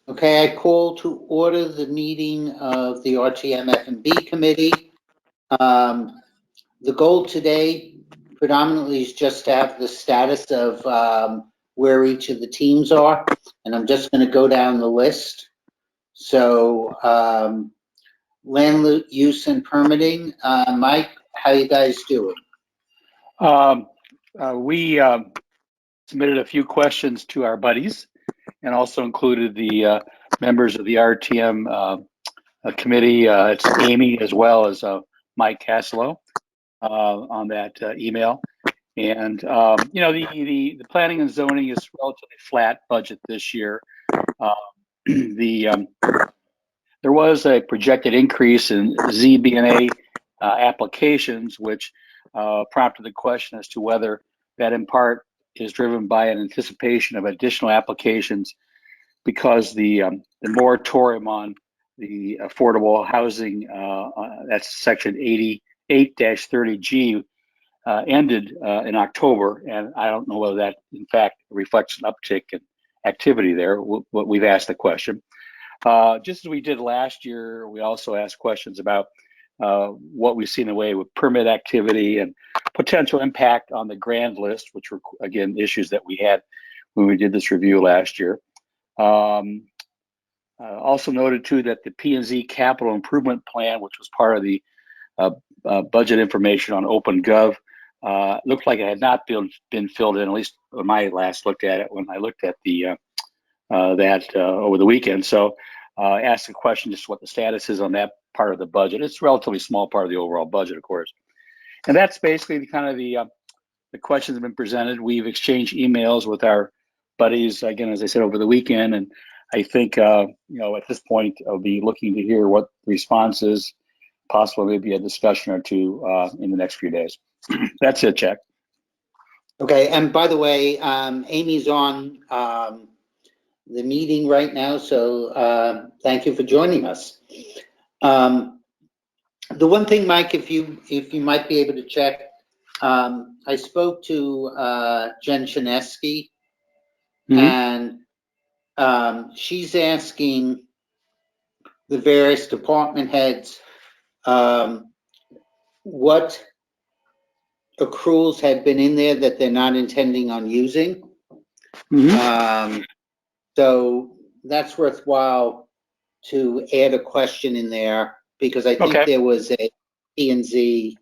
Okay, I call to order the meeting of the RTM F&B Committee. The goal today predominantly is just to have the status of where each of the teams are, and I'm just going to go down the list. So, land use and permitting. Mike, how you guys doing? We submitted a few questions to our buddies and also included the members of the RTM committee. It's Amy as well as Mike Caslow on that email. And, you know, the planning and zoning is relatively flat budget this year. There was a projected increase in ZB&A applications, which prompted the question as to whether that in part is driven by an anticipation of additional applications because the moratorium on the affordable housing, that's section 88-30G, ended in October, and I don't know whether that in fact reflects an uptick in activity there. We've asked the question. Just as we did last year, we also asked questions about what we see in the way with permit activity and potential impact on the grand list, which were, again, issues that we had when we did this review last year. Also noted, too, that the P&Z Capital Improvement Plan, which was part of the budget information on OpenGov, looked like it had not been filled in, at least when I last looked at it, when I looked at the that over the weekend. So asked the question just what the status is on that part of the budget. It's a relatively small part of the overall budget, of course. And that's basically the questions that have been presented. We've exchanged emails with our buddies, again, as I said, over the weekend. And I think, you know, at this point, I'll be looking to hear what the response is, possibly maybe a discussion or two in the next few days. That's it, Jack. Okay, and by the way, Amy's on the meeting right now, so thank you for joining us. The one thing, Mike, if you might be able to check, I spoke to Jen Chinesky, and she's asking the various department heads what accruals had been in there that they're not intending on using. So that's worthwhile to add a question in there, because I think there was a P&Z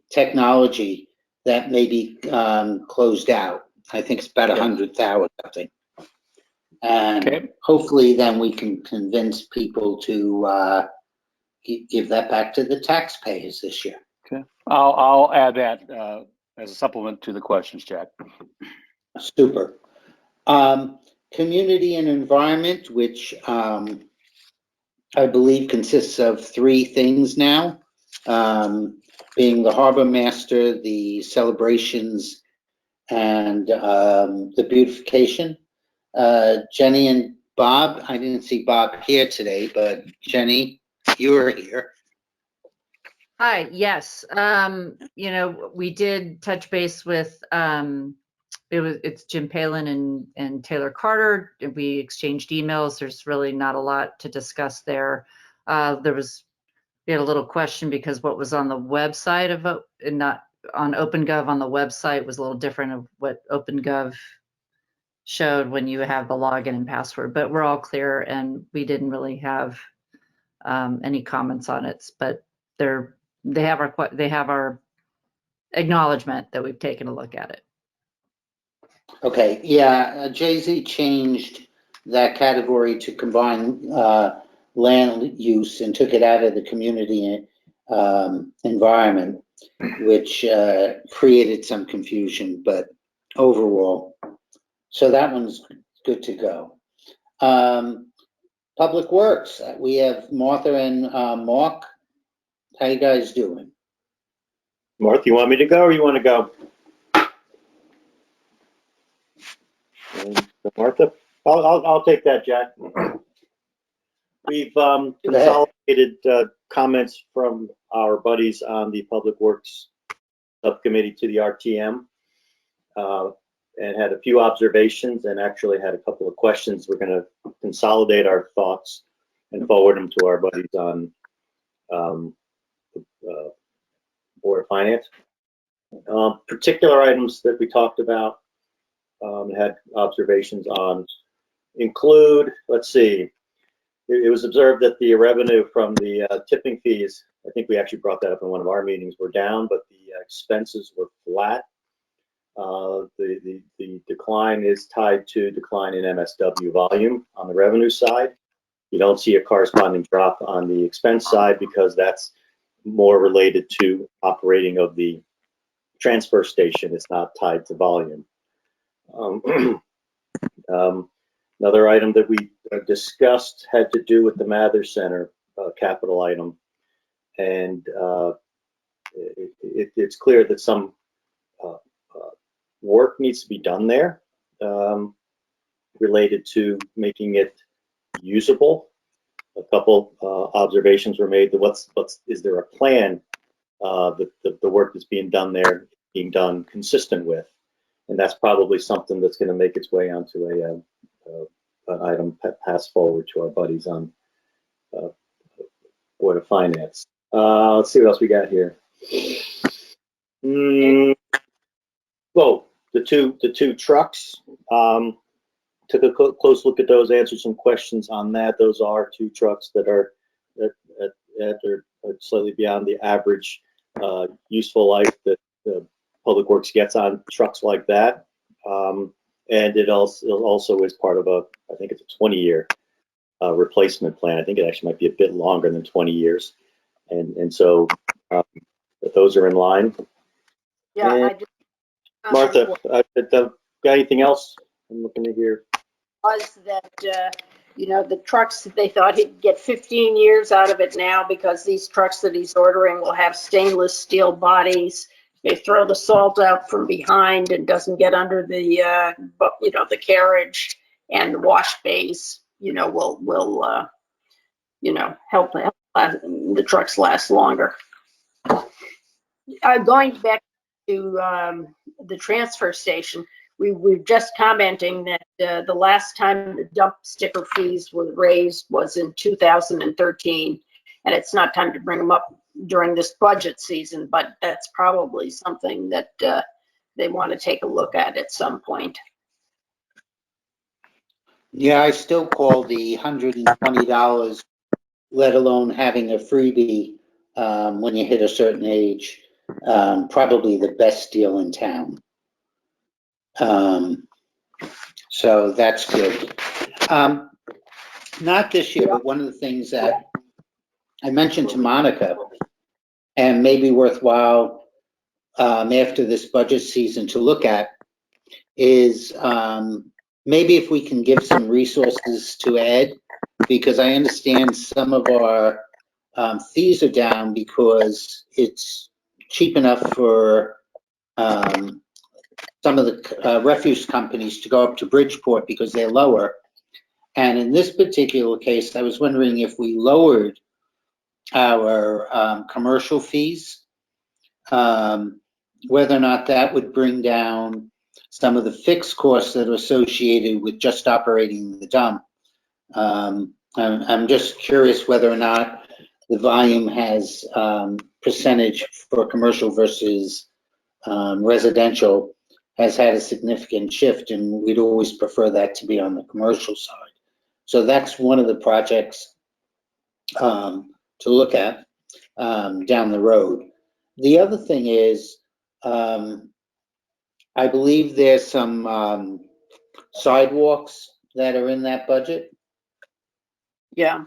technology that may be closed out. I think it's about 100,000, I think. And hopefully then we can convince people to give that back to the taxpayers this year. Okay, I'll add that as a supplement to the questions, Jack. Super. Community and environment, which I believe consists of 3 things now, being the harbor master, the celebrations, and the beautification. Jenny and Bob, I didn't see Bob here today, but Jenny, you were here. Hi, yes. You know, we did touch base with it's Jim Palin and Taylor Carter. We exchanged emails. There's really not a lot to discuss there. We had a little question because what was on the website and not on OpenGov on the website was a little different of what OpenGov showed when you have the login and password, but we're all clear and we didn't really have any comments on it, but they have our acknowledgement that we've taken a look at it. Okay, yeah, Jay-Z changed that category to combine land use and took it out of the community environment, which created some confusion, but overall, so that one's good to go. Public Works, we have Martha and Mark. How you guys doing? Martha, you want me to go or you want to go? Martha, I'll take that, Jack. We've consolidated comments from our buddies on the Public Works subcommittee to the RTM and had a few observations and actually had a couple of questions we're going to consolidate our thoughts and forward them to our buddies on Board of Finance. Particular items that we talked about, had observations on, include, let's see, it was observed that the revenue from the tipping fees, I think we actually brought that up in one of our meetings, were down, but the expenses were flat. The decline is tied to decline in MSW volume on the revenue side. You don't see a corresponding drop on the expense side because that's more related to operating of the transfer station. It's not tied to volume. Another item that we discussed had to do with the Mather Center capital item, and it's clear that some work needs to be done there related to making it usable. A couple observations were made that is there a plan that the work that's being done there being done consistent with, and that's probably something that's going to make its way onto an item passed forward to our buddies on Board of Finance. Let's see what else we got here. Whoa, the two trucks. Took a close look at those, answered some questions on that. Those are two trucks that are slightly beyond the average useful life that the Public Works gets on trucks like that. And it also is part of I think it's a 20-year replacement plan. I think it actually might be a bit longer than 20 years. And so those are in line. Yeah, and I just, Martha, got anything else? I'm looking to hear. was that, you know, the trucks, they thought he'd get 15 years out of it now because these trucks that he's ordering will have stainless steel bodies. They throw the salt out from behind and doesn't get under the, you know, the carriage, and the wash bays, you know, will you know, help the trucks last longer. Going back to the transfer station, we were just commenting that the last time the dump sticker fees were raised was in 2013, and it's not time to bring them up during this budget season, but that's probably something that they want to take a look at some point. Yeah, I still call the $120, let alone having a freebie when you hit a certain age, probably the best deal in town. So that's good. Not this year, but one of the things that I mentioned to Monica, and maybe worthwhile after this budget season to look at, is maybe if we can give some resources to Ed, because I understand some of our fees are down because it's cheap enough for some of the refuse companies to go up to Bridgeport because they're lower. And in this particular case, I was wondering if we lowered our commercial fees, whether or not that would bring down some of the fixed costs that are associated with just operating the dump. I'm just curious whether or not the volume has percentage for commercial versus residential has had a significant shift, and we'd always prefer that to be on the commercial side. So that's one of the projects to look at down the road. The other thing is, I believe there's some sidewalks that are in that budget. Yeah,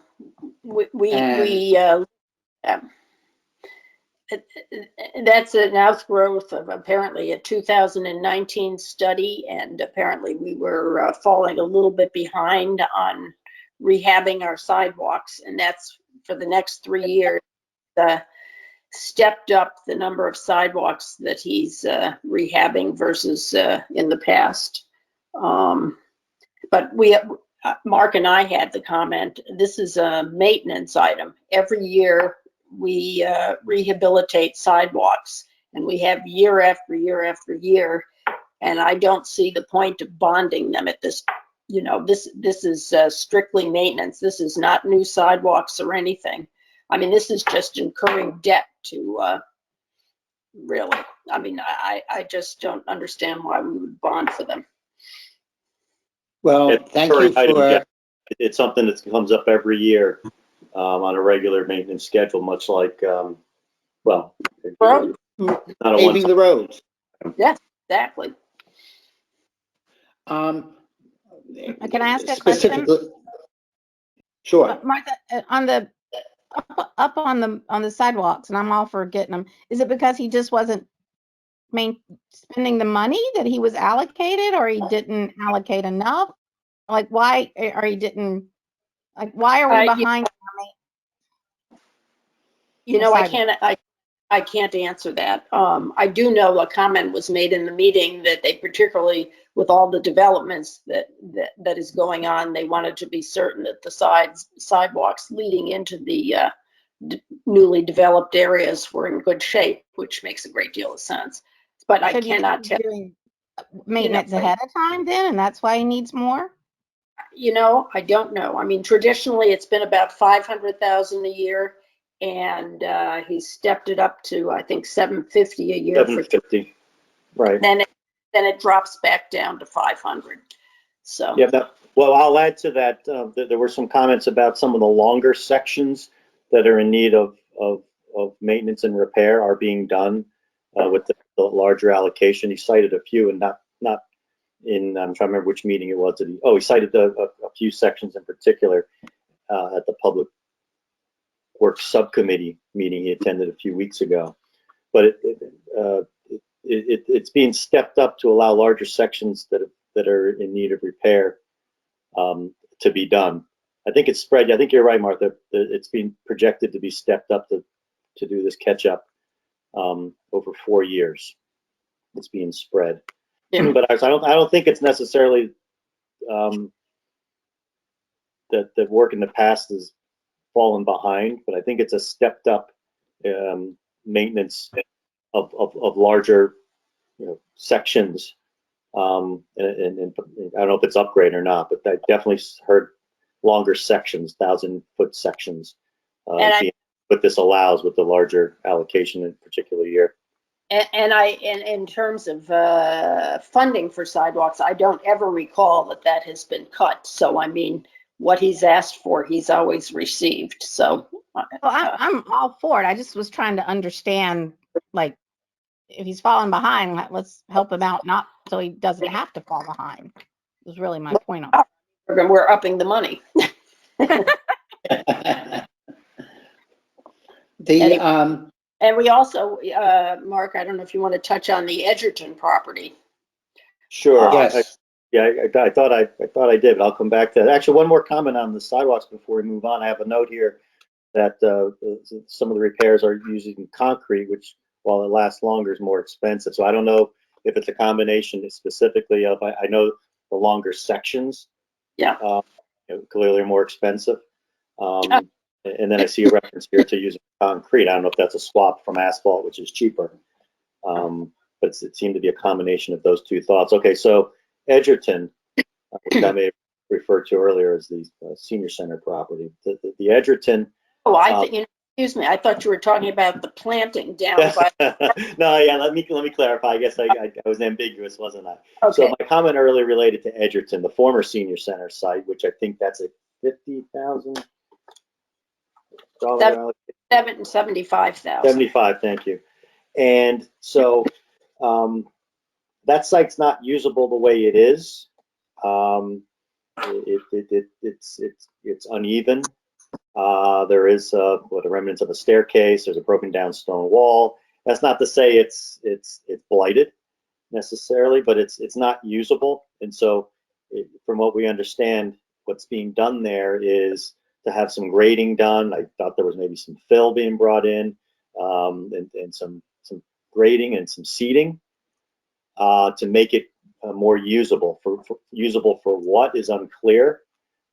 that's an outgrowth of apparently a 2019 study, and apparently we were falling a little bit behind on rehabbing our sidewalks, and that's for the next 3 years. Stepped up the number of sidewalks that he's rehabbing versus in the past. But Mark and I had the comment, this is a maintenance item. Every year we rehabilitate sidewalks, and we have year after year after year, and I don't see the point of bonding them at this You know, this is strictly maintenance. This is not new sidewalks or anything. I mean, this is just incurring debt to, really. I mean, I just don't understand why we would bond for them. Well, It's thank you current item, for, Jack. It's something that comes up every year on a regular maintenance schedule, much like, well, Road? not a paving one. the roads. Yes, exactly. Can I ask a question? Specifically, sure. Martha, on the up on the sidewalks, and I'm all for getting them. Is it because he just wasn't spending the money that he was allocated, or he didn't allocate enough? Like why, or he didn't? Like why are we behind? You know, I can't answer that. I do know a comment was made in the meeting that they particularly, with all the developments that is going on, they wanted to be certain that the sidewalks leading into the newly developed areas were in good shape, which makes a great deal of sense. But I cannot tell. Doing maintenance ahead of time then, and that's why he needs more. You know, I don't know. I mean, traditionally it's been about 500,000 a year, and he stepped it up to I think 750 a year. 750, right? Then it drops back down to 500. So Yeah. Well, I'll add to that. There were some comments about some of the longer sections that are in need of maintenance and repair are being done with the larger allocation. He cited a few, and not in. I'm trying to remember which meeting it was. He cited a few sections in particular at the Public Works Subcommittee meeting he attended a few weeks ago. But it's being stepped up to allow larger sections that are in need of repair to be done. I think it's spread. I think you're right, Martha. It's being projected to be stepped up to do this catch up over 4 years. It's being spread. Yeah. But I don't think it's necessarily that work in the past has fallen behind, but I think it's a stepped up maintenance of larger sections. And I don't know if it's upgrade or not, but I definitely heard longer sections, 1,000-foot sections. What this allows with the larger allocation in a particular year. And in terms of funding for sidewalks, I don't ever recall that has been cut. So I mean, what he's asked for, he's always received. So Well, I'm all for it. I just was trying to understand, like, if he's falling behind, let's help him out, not so he doesn't have to fall behind. Was really my point on it. we're upping the money. And we also, Mark, I don't know if you want to touch on the Edgerton property. Sure. Yes. I thought I did, but I'll come back to that. Actually, one more comment on the sidewalks before we move on. I have a note here that some of the repairs are using concrete, which, while it lasts longer, is more expensive. So I don't know if it's a combination specifically of, I know the longer sections, clearly are more expensive. And then I see a reference here to using concrete. I don't know if that's a swap from asphalt, which is cheaper. But it seemed to be a combination of those two thoughts. Okay, so Edgerton, which I may have referred to earlier as the senior center property. The Edgerton. Oh, excuse me. I thought you were talking about the planting down by. No, yeah. Let me clarify. I guess I was ambiguous, wasn't I? Okay. So my comment earlier related to Edgerton, the former senior center site, which I think that's a $50,000. $75,000. 75, thank you. And so that site's not usable the way it is. It's uneven. There is the remnants of a staircase. There's a broken down stone wall. That's not to say it's blighted necessarily, but it's not usable. And so, from what we understand, what's being done there is to have some grading done. I thought there was maybe some fill being brought in, and some grading and some seeding to make it more usable. Usable for what is unclear,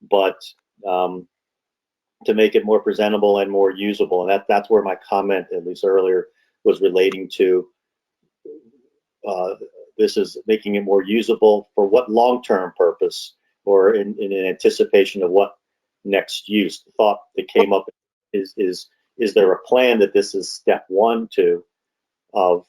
but to make it more presentable and more usable. And that's where my comment, at least earlier, was relating to. This is making it more usable for what long-term purpose? or in anticipation of what next use. The thought that came up is there a plan that this is step 1 of,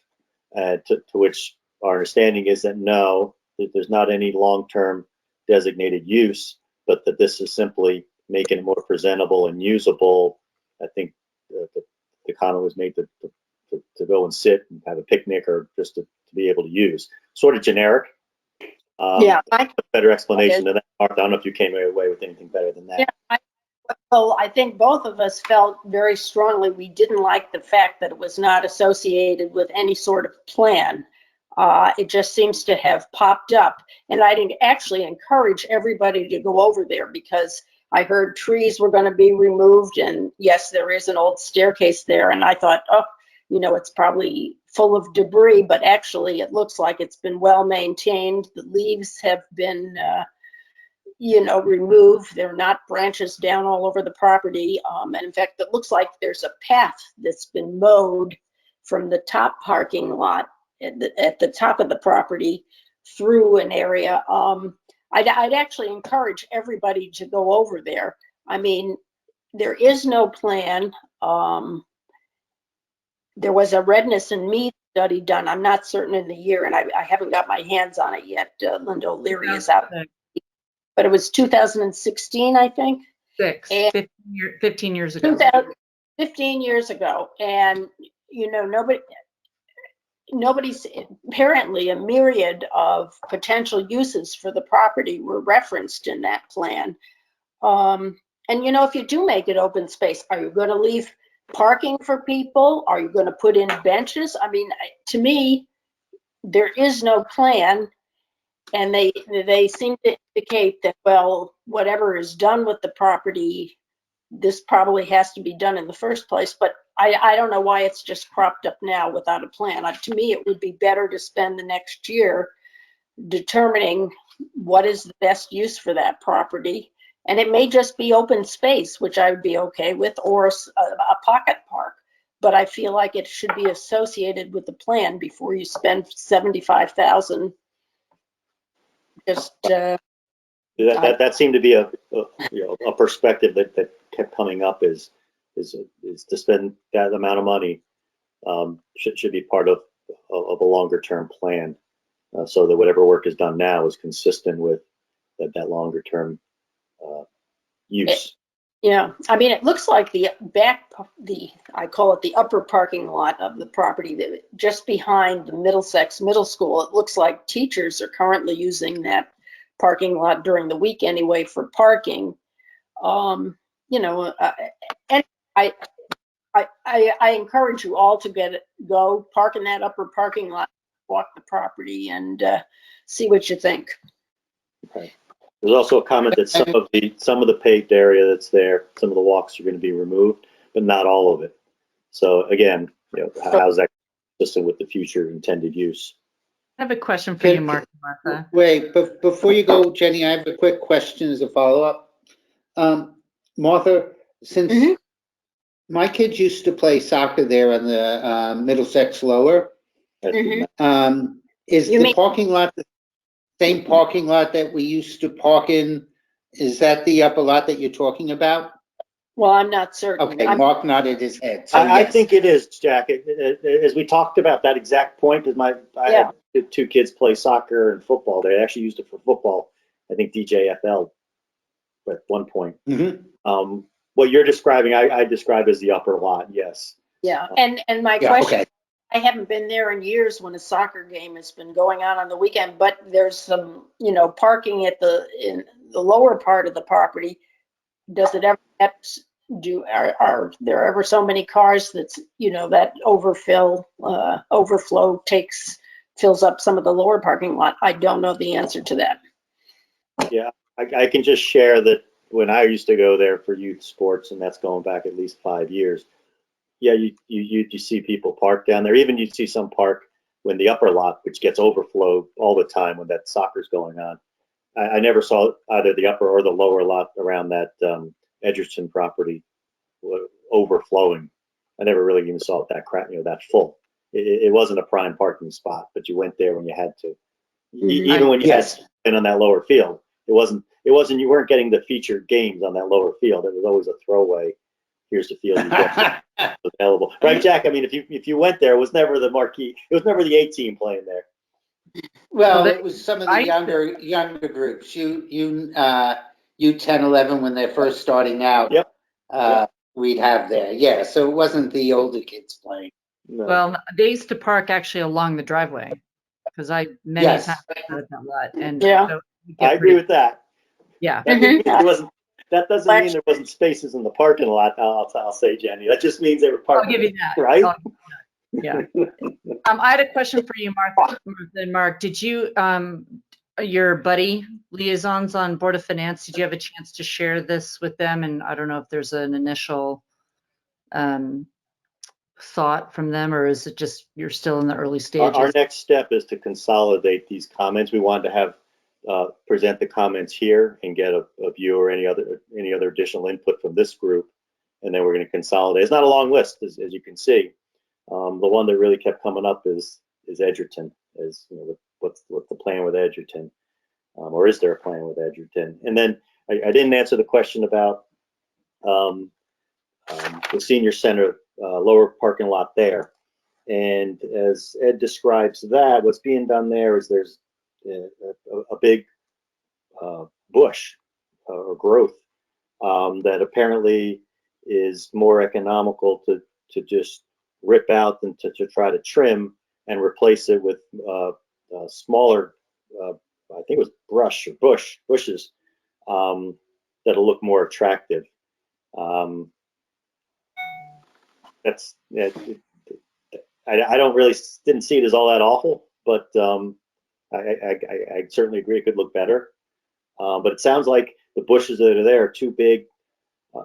to which our understanding is that no, that there's not any long-term designated use, but that this is simply making it more presentable and usable. I think the comment was made to go and sit and have a picnic, or just to be able to use. Sort of generic. Yeah. A better explanation than that. Martha, I don't know if you came away with anything better than that. Yeah, well, I think both of us felt very strongly we didn't like the fact that it was not associated with any sort of plan. It just seems to have popped up. And I'd actually encourage everybody to go over there, because I heard trees were going to be removed. And yes, there is an old staircase there. And I thought, oh, you know, it's probably full of debris, but actually it looks like it's been well maintained. The leaves have been, you know, removed. They're not branches down all over the property. And in fact, it looks like there's a path that's been mowed from the top parking lot at the top of the property through an area. I'd actually encourage everybody to go over there. I mean, there is no plan. There was a redness and mead study done. I'm not certain in the year, and I haven't got my hands on it yet. Linda O'Leary is out. But it was 2016, I think. 15 years ago. 15 years ago. And, you know, nobody's, apparently a myriad of potential uses for the property were referenced in that plan. And, you know, if you do make it open space, are you going to leave parking for people? Are you going to put in benches? I mean, to me, there is no plan. And they seem to indicate that, well, whatever is done with the property, this probably has to be done in the first place. But I don't know why it's just cropped up now without a plan. To me, it would be better to spend the next year determining what is the best use for that property. And it may just be open space, which I would be okay with, or a pocket park. But I feel like it should be associated with the plan before you spend $75,000. Just that seemed to be a perspective that kept coming up is to spend that amount of money should be part of a longer term plan, so that whatever work is done now is consistent with that longer term use. Yeah, I mean, it looks like I call it the upper parking lot of the property, that just behind the Middlesex Middle School. It looks like teachers are currently using that parking lot during the week anyway for parking. You know, and I encourage you all to go park in that upper parking lot, walk the property, and see what you think. Okay. There's also a comment that some of the paved area that's there, some of the walks are going to be removed, but not all of it. So again, you know, how's that consistent with the future intended use? I have a question for you, Martha. Wait, but before you go, Jenny, I have a quick question as a follow-up. Martha, since my kids used to play soccer there on the Middlesex Lower, is the parking lot the same parking lot that we used to park in? Is that the upper lot that you're talking about? Well, I'm not certain. Okay, Mark nodded his head. So I yes. think it is, Jack. As we talked about that exact point, because I had 2 kids play soccer and football. They actually used it for football. I think DJFL at one point. What you're describing, I describe as the upper lot. Yes. Yeah, and my question. I haven't been there in years when a soccer game has been going on the weekend, but there's some, you know, parking in the lower part of the property. Does it ever are there ever so many cars that's, you know, that overflow fills up some of the lower parking lot? I don't know the answer to that. Yeah, I can just share that when I used to go there for youth sports, and that's going back at least 5 years. Yeah, you see people park down there. Even you see some park when the upper lot, which gets overflowed all the time when that soccer's going on. I never saw either the upper or the lower lot around that Edgerton property overflowing. I never really even saw it that full. It wasn't a prime parking spot, but you went there when you had to. Even when you had been on that lower field, it wasn't. it wasn't, you weren't getting the featured games on that lower field. It was always a throwaway. Here's the field you get available. Right, Jack? I mean, if you went there, it was never the marquee. It was never the A team playing there. Well, Well, it was some of the younger groups. U10, 11 when they're first starting out. Yep. We'd have there. Yeah, so it wasn't the older kids playing. No. Well, they used to park actually along the driveway because many Yes. times out of that lot. And Yeah. so we get I agree with that. Yeah. That doesn't mean there wasn't spaces in the parking lot. I'll say, Jenny. That just means they were I'll parking. give you that. Right? Yeah. I had a question for you, Martha and Mark. Did you, your buddy liaisons on Board of Finance, did you have a chance to share this with them? And I don't know if there's an initial thought from them, or is it just you're still in the early stages? Our next step is to consolidate these comments. We wanted to have present the comments here and get a view or any other additional input from this group, and then we're going to consolidate. It's not a long list, as you can see. The one that really kept coming up is Edgerton. Is, you know, what's the plan with Edgerton, or is there a plan with Edgerton? And then I didn't answer the question about the senior center lower parking lot there. And as Ed describes that, what's being done there is there's a big bush or growth that apparently is more economical to just rip out than to try to trim and replace it with smaller, I think it was bushes that'll look more attractive. That's I don't really didn't see it as all that awful, but I certainly agree it could look better. But it sounds like the bushes that are there are too big,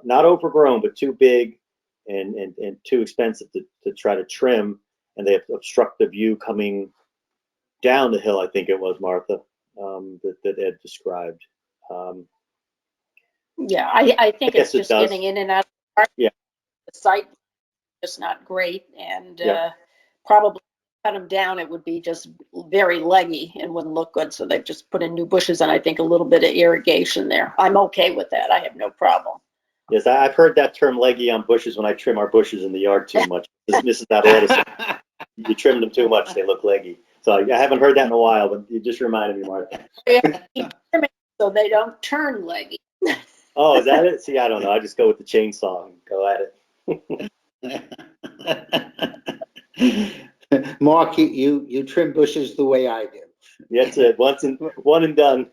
not overgrown, but too big and too expensive to try to trim, and they obstruct the view coming down the hill. I think it was Martha that Ed described. Yeah, I think Yes, it's just it does. getting in and out of the park. Yeah. The site is not great, and Yeah. probably cut them down, it would be just very leggy and wouldn't look good. So they've just put in new bushes and I think a little bit of irrigation there. I'm okay with that. I have no problem. Yes, I've heard that term leggy on bushes when I trim our bushes in the yard too much. Mrs. Adelita, you trim them too much, they look leggy. So I haven't heard that in a while, but you just reminded me, Martha. So they don't turn leggy. Oh, is that it? See, I don't know. I just go with the chainsaw and go at it. Mark, you trim bushes the way I do. That's it. One and done.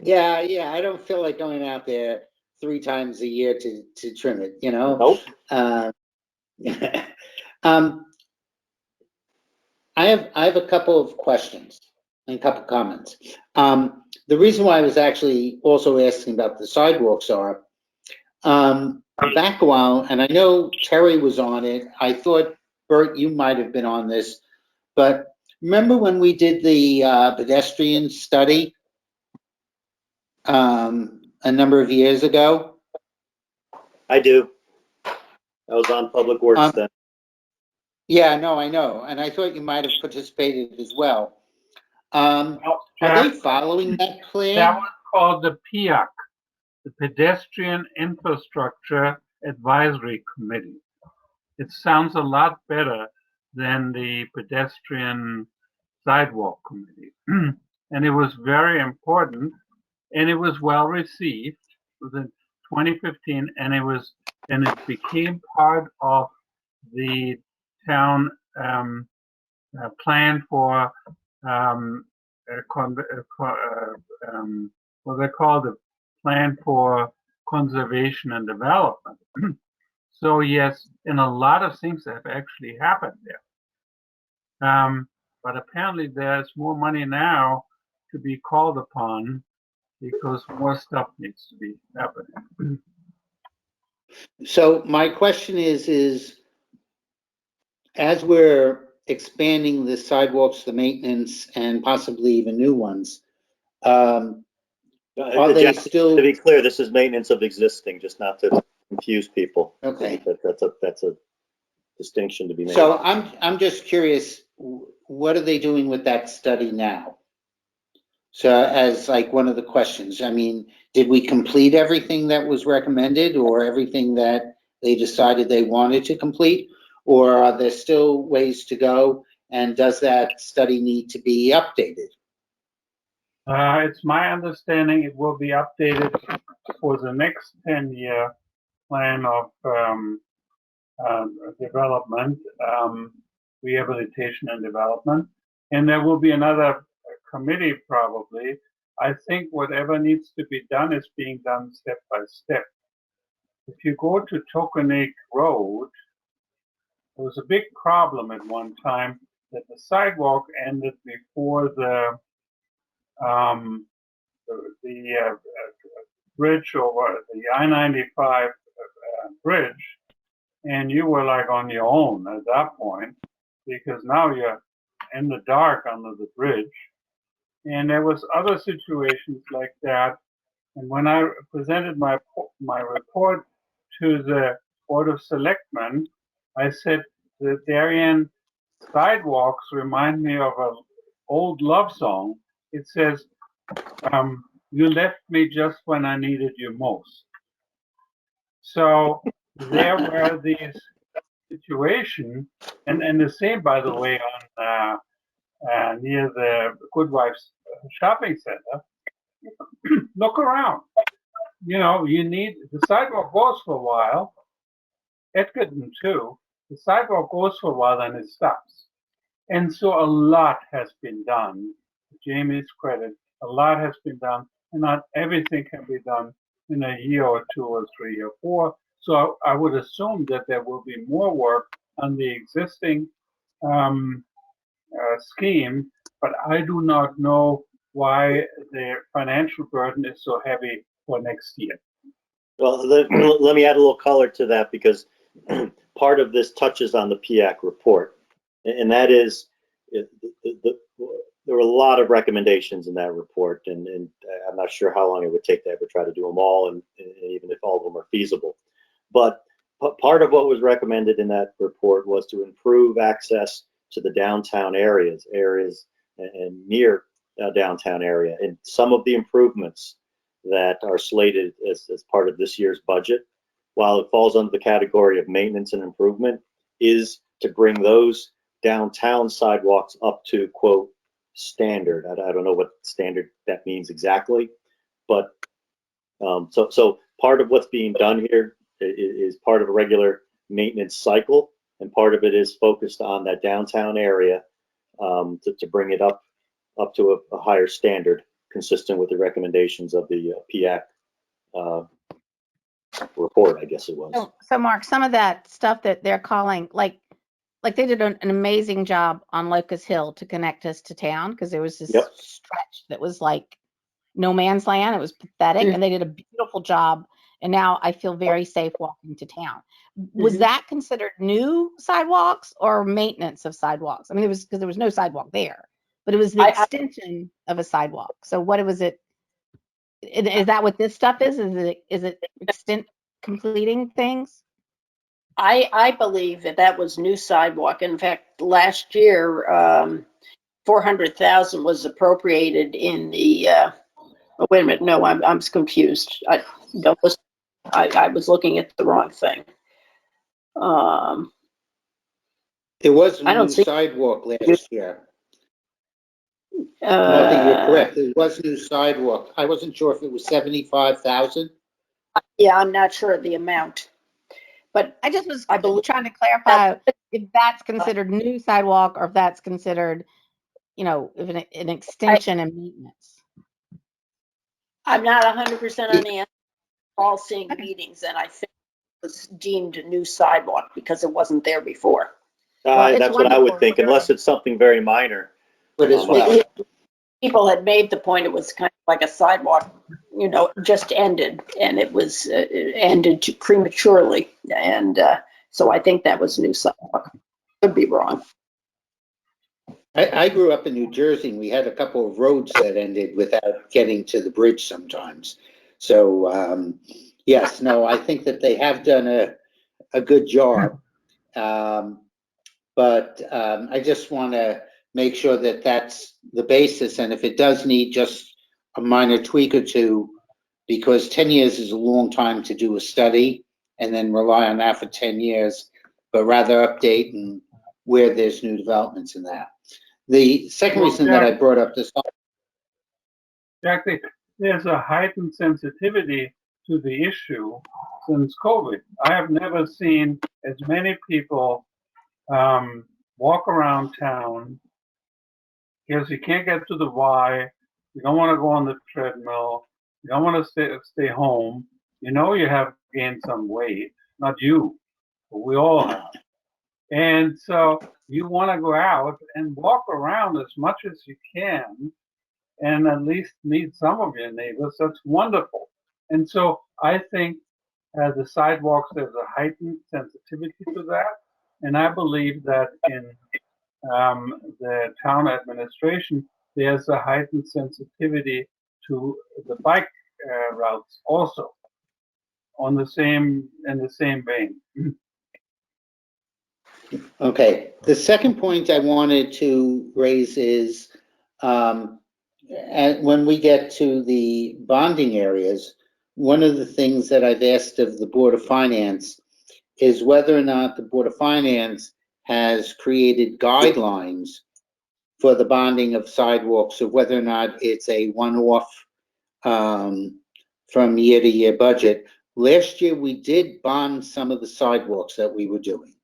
Yeah, I don't feel like going out there 3 times a year to trim it, you know? Nope. I have a couple of questions and a couple of comments. The reason why I was actually also asking about the sidewalks are, back a while, and I know Terry was on it. I thought, Bert, you might have been on this, but remember when we did the pedestrian study a number of years ago? I do. I was on Public Works then. Yeah, no, I know, and I thought you might have participated as well. Are they following that plan? That was called the PIAC, the Pedestrian Infrastructure Advisory Committee. It sounds a lot better than the Pedestrian Sidewalk Committee. And it was very important, and it was well received. It was in 2015, and it became part of the town plan for what they call the plan for conservation and development. So yes, and a lot of things have actually happened there. But apparently there's more money now to be called upon because more stuff needs to be happening. So my question is as we're expanding the sidewalks, the maintenance, and possibly even new ones, are they still? To be clear, this is maintenance of existing, just not to confuse people. Okay. That's a distinction to be made. So I'm just curious, what are they doing with that study now? So as like one of the questions, I mean, did we complete everything that was recommended or everything that they decided they wanted to complete? Or are there still ways to go? And does that study need to be updated? It's my understanding it will be updated for the next 10-year plan of development, rehabilitation and development. And there will be another committee probably. I think whatever needs to be done is being done step by step. If you go to Tokenique Road, there was a big problem at one time that the sidewalk ended before the bridge over the I-95 bridge, and you were like on your own at that point because now you're in the dark under the bridge. And there was other situations like that. And when I presented my report to the Board of Selectmen, I said the Darien sidewalks remind me of an old love song. It says, you left me just when I needed you most. So there were these situations, and the same, by the way, on near the Goodwife's shopping center. Look around. You know, you need, the sidewalk goes for a while, Edgerton too, the sidewalk goes for a while and it stops. And so a lot has been done, to Jamie's credit, a lot has been done, and not everything can be done in a year or 2 or 3 or 4. So I would assume that there will be more work on the existing scheme, but I do not know why the financial burden is so heavy for next year. Well, let me add a little color to that because part of this touches on the PIAC report, and that is there were a lot of recommendations in that report, and I'm not sure how long it would take to ever try to do them all, and even if all of them are feasible. But part of what was recommended in that report was to improve access to the downtown areas and near downtown area. And some of the improvements that are slated as part of this year's budget, while it falls under the category of maintenance and improvement, is to bring those downtown sidewalks up to, quote, standard. I don't know what standard that means exactly, but so part of what's being done here is part of a regular maintenance cycle, and part of it is focused on that downtown area to bring it up to a higher standard, consistent with the recommendations of the PIAC report, I guess it was. So Mark, some of that stuff that they're calling, like they did an amazing job on Locust Hill to connect us to town, because there was this stretch that was like no man's land. It was pathetic, and they did a beautiful job. And now I feel very safe walking to town. Was that considered new sidewalks or maintenance of sidewalks? I mean, it was, because there was no sidewalk there, but it was the extension of a sidewalk. So what was it? Is that what this stuff is? Is it extent completing things? I believe that was new sidewalk. In fact, last year, 400,000 was appropriated in the, oh, wait a minute, no, I'm confused. I was looking at the wrong thing. There was a new sidewalk last year. Martha, you're correct. There was new sidewalk. I wasn't sure if it was 75,000. Yeah, I'm not sure of the amount. But I believe trying to clarify if that's considered new sidewalk or if that's considered, you know, if an extension and maintenance. I'm not 100% on the answer. All seeing meetings, and I think it was deemed a new sidewalk because it wasn't there before. That's what I would think, unless it's something very minor. But as well, people had made the point it was kind of like a sidewalk, you know, just ended, and it was ended prematurely, and so I think that was new sidewalk. Could be wrong. I grew up in New Jersey, and we had a couple of roads that ended without getting to the bridge sometimes. So yes, no, I think that they have done a good job. But I just want to make sure that that's the basis. And if it does need just a minor tweak or two, because 10 years is a long time to do a study and then rely on that for 10 years, but rather update and where there's new developments in that. The second reason that I brought up this. Jack, there's a heightened sensitivity to the issue since COVID. I have never seen as many people walk around town because you can't get to the Y, you don't want to go on the treadmill, you don't want to stay home. You know you have gained some weight, not you, but we all have. And so you want to go out and walk around as much as you can and at least meet some of your neighbors. That's wonderful. And so I think the sidewalks, there's a heightened sensitivity to that. And I believe that in the town administration, there's a heightened sensitivity to the bike routes also in the same vein. Okay, the second point I wanted to raise is when we get to the bonding areas, one of the things that I've asked of the Board of Finance is whether or not the Board of Finance has created guidelines for the bonding of sidewalks, or whether or not it's a one-off from year to year budget. Last year, we did bond some of the sidewalks that we were doing.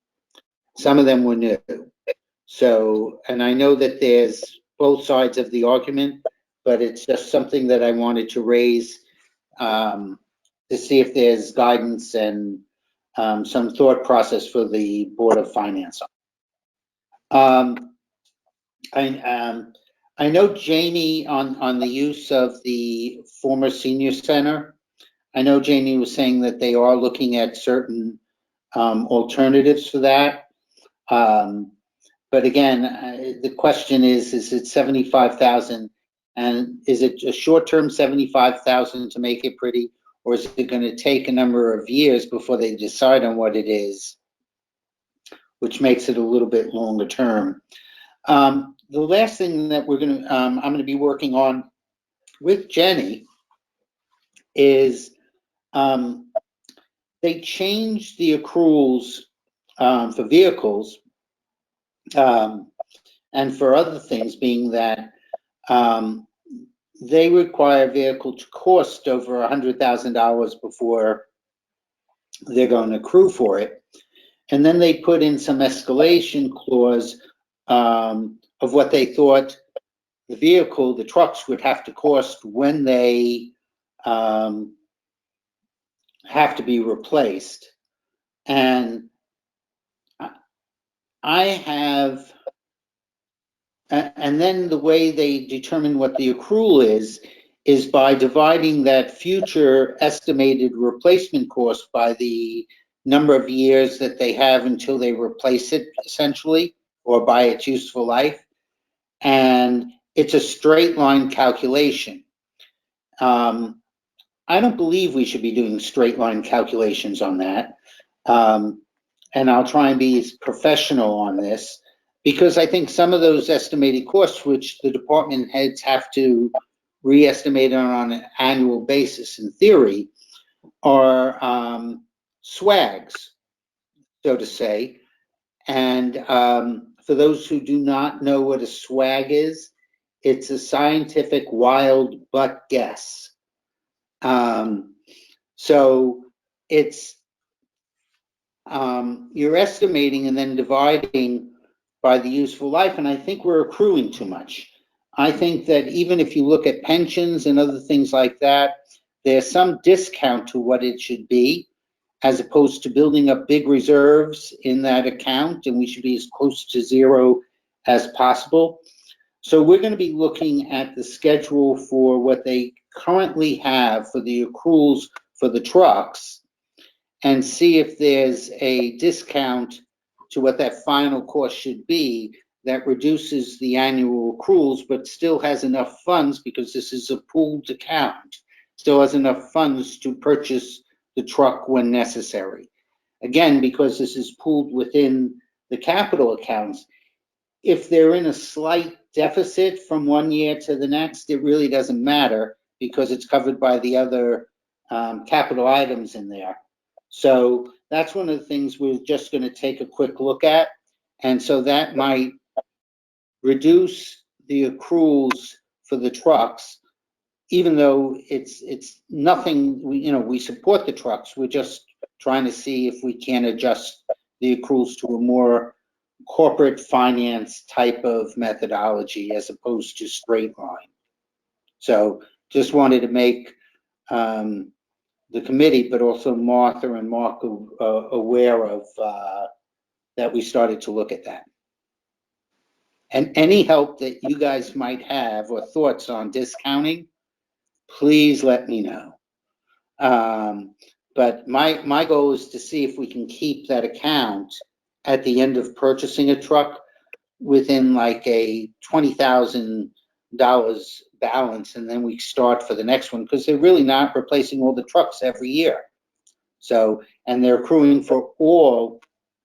Some of them were new. So, and I know that there's both sides of the argument, but it's just something that I wanted to raise to see if there's guidance and some thought process for the Board of Finance. I know Jamie on the use of the former senior center. I know Jamie was saying that they are looking at certain alternatives for that. But again, the question is it 75,000, and is it a short-term 75,000 to make it pretty, or is it going to take a number of years before they decide on what it is, which makes it a little bit longer term? The last thing that I'm going to be working on with Jenny is they changed the accruals for vehicles and for other things, being that they require a vehicle to cost over $100,000 before they're going to accrue for it. And then they put in some escalation clause of what they thought the vehicle, the trucks, would have to cost when they have to be replaced. And and then the way they determine what the accrual is by dividing that future estimated replacement cost by the number of years that they have until they replace it, essentially, or by its useful life. And it's a straight line calculation. I don't believe we should be doing straight line calculations on that. And I'll try and be professional on this, because I think some of those estimated costs, which the department heads have to re-estimate on an annual basis in theory, are swags, so to say. And for those who do not know what a swag is, it's a scientific wild butt guess. So it's you're estimating and then dividing by the useful life, and I think we're accruing too much. I think that even if you look at pensions and other things like that, there's some discount to what it should be, as opposed to building up big reserves in that account, and we should be as close to zero as possible. So we're going to be looking at the schedule for what they currently have for the accruals for the trucks, and see if there's a discount to what that final cost should be that reduces the annual accruals, but still has enough funds, because this is a pooled account, still has enough funds to purchase the truck when necessary. Again, because this is pooled within the capital accounts, if they're in a slight deficit from one year to the next, it really doesn't matter because it's covered by the other capital items in there. So that's one of the things we're just going to take a quick look at. And so that might reduce the accruals for the trucks, even though it's nothing, we support the trucks. We're just trying to see if we can adjust the accruals to a more corporate finance type of methodology as opposed to straight line. So just wanted to make the committee, but also Martha and Mark aware of that we started to look at that. And any help that you guys might have or thoughts on discounting, please let me know. But my goal is to see if we can keep that account at the end of purchasing a truck within like a $20,000 balance, and then we start for the next one, because they're really not replacing all the trucks every year. So, and they're accruing for all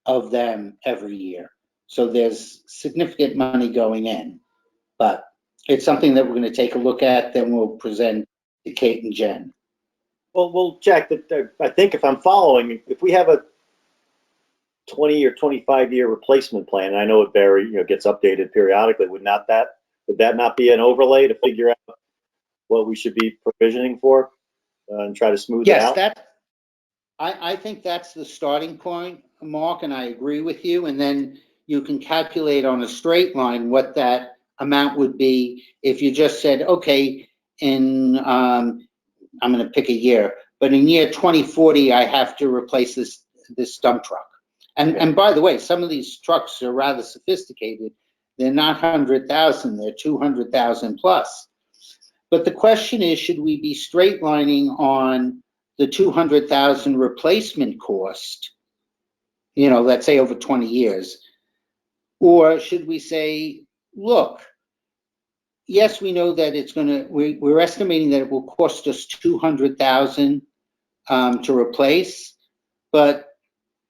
of them every year. So there's significant money going in, but it's something that we're going to take a look at, then we'll present to Kate and Jen. Well, Jack, I think if I'm following, if we have a 20 or 25-year replacement plan, and I know it gets updated periodically, would that not be an overlay to figure out what we should be provisioning for and try to smooth it out? Yes, I think that's the starting point, Mark, and I agree with you. And then you can calculate on a straight line what that amount would be if you just said, okay, I'm going to pick a year, but in year 2040, I have to replace this dump truck. And by the way, some of these trucks are rather sophisticated. They're not 100,000, they're 200,000 plus. But the question is, should we be straight lining on the 200,000 replacement cost, let's say over 20 years? Or should we say, look, yes, we know that we're estimating that it will cost us 200,000 to replace, but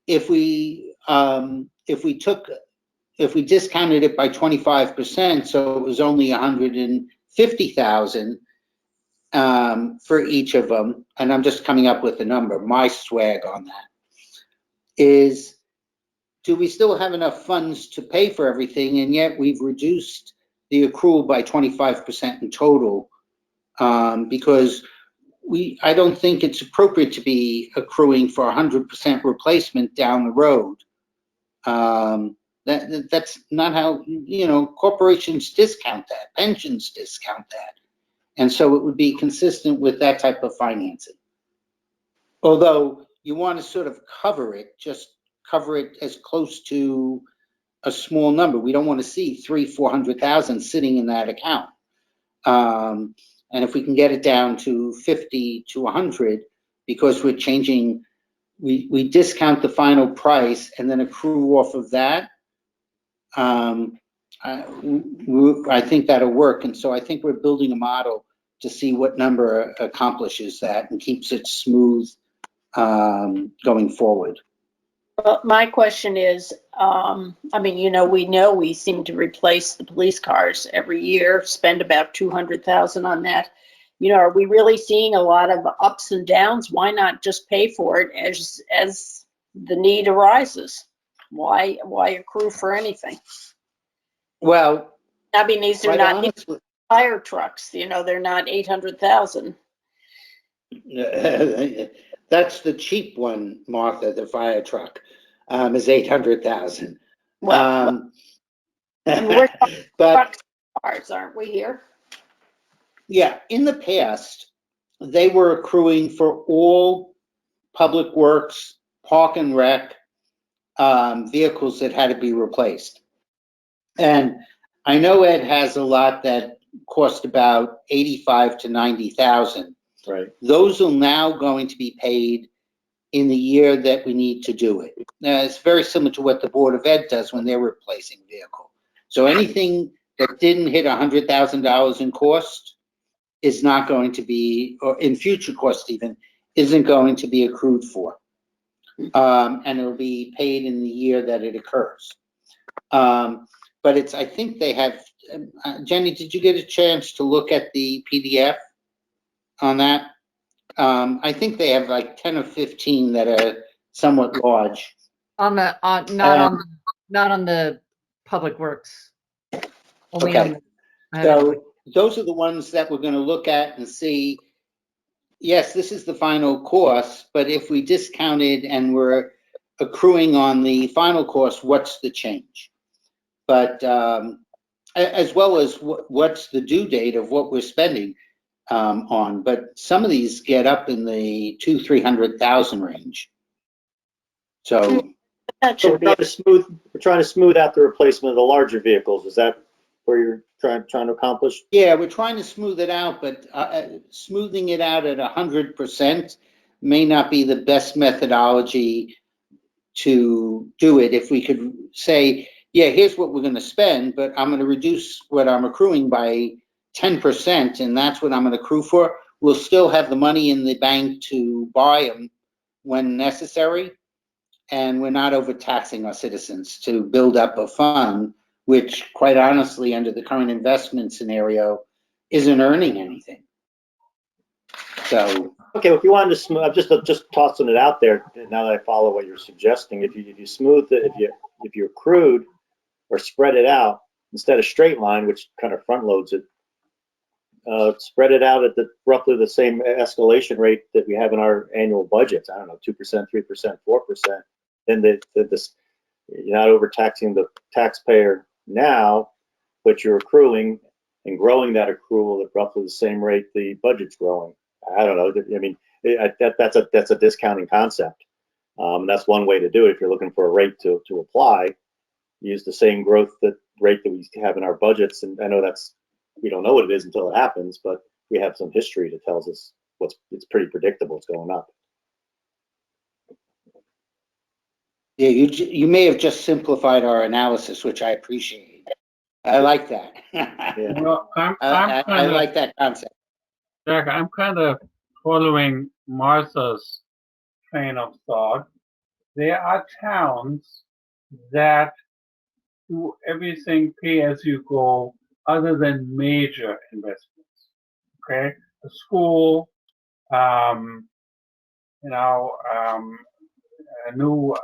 if we discounted it by 25%, so it was only 150,000 for each of them, and I'm just coming up with a number, my swag on that, is do we still have enough funds to pay for everything, and yet we've reduced the accrual by 25% in total, because I don't think it's appropriate to be accruing for 100% replacement down the road. That's not how, corporations discount that, pensions discount that. And so it would be consistent with that type of financing. Although you want to sort of just cover it as close to a small number. We don't want to see 300,000-400,000 sitting in that account. And if we can get it down to 50 to 100, because we're changing, we discount the final price and then accrue off of that, I think that'll work. And so I think we're building a model to see what number accomplishes that and keeps it smooth going forward. Well, my question is, we know we seem to replace the police cars every year, spend about 200,000 on that. Are we really seeing a lot of ups and downs? Why not just pay for it as the need arises? Why accrue for anything? Well, these are not honestly, fire trucks. They're not 800,000. That's the cheap one, Martha. The fire truck is 800,000. Well, we're but cars, aren't we here? Yeah, in the past, they were accruing for all public works, park and rec vehicles that had to be replaced. And I know Ed has a lot that cost about 85 to 90,000. Right. Those are now going to be paid in the year that we need to do it. Now, it's very similar to what the Board of Ed does when they're replacing a vehicle. So anything that didn't hit $100,000 in cost is not going to be, or in future cost even, isn't going to be accrued for. And it'll be paid in the year that it occurs. but it's, I think they have, Jenny, did you get a chance to look at the PDF on that? I think they have like 10 or 15 that are somewhat large. On the, not on the Public Works. Only Okay. on the- I haven't looked. So those are the ones that we're gonna look at and see, yes, this is the final course, but if we discounted and we're accruing on the final course, what's the change? But as well as what's the due date of what we're spending on, but some of these get up in the 200,000-300,000 range. So That So should be, we're trying to smooth out the replacement of the larger vehicles. Is that where you're trying to accomplish? yeah, we're trying to smooth it out, but smoothing it out at 100% may not be the best methodology to do it. If we could say, yeah, here's what we're going to spend, but I'm going to reduce what I'm accruing by 10%, and that's what I'm going to accrue for. We'll still have the money in the bank to buy them when necessary, and we're not overtaxing our citizens to build up a fund, which quite honestly, under the current investment scenario, isn't earning anything. So, Okay, well, if you wanted to smooth, I'm just tossing it out there. Now that I follow what you're suggesting, if you smooth it, if you accrued or spread it out instead of straight line, which kind of front loads it, spread it out at roughly the same escalation rate that we have in our annual budgets. I don't know, 2%, 3%, 4%. Then you're not overtaxing the taxpayer now, but you're accruing and growing that accrual at roughly the same rate the budget's growing. I don't know. I mean, that's a discounting concept. That's one way to do it. If you're looking for a rate to apply, use the same growth rate that we have in our budgets. And I know we don't know what it is until it happens, but we have some history that tells us it's pretty predictable. It's going up. yeah, you may have just simplified our analysis, which I appreciate. I like that. Yeah. Well, I kind of, like that concept. Jack, I'm kind of following Martha's train of thought. There are towns that do everything pay as you go other than major investments. Okay, a school, a new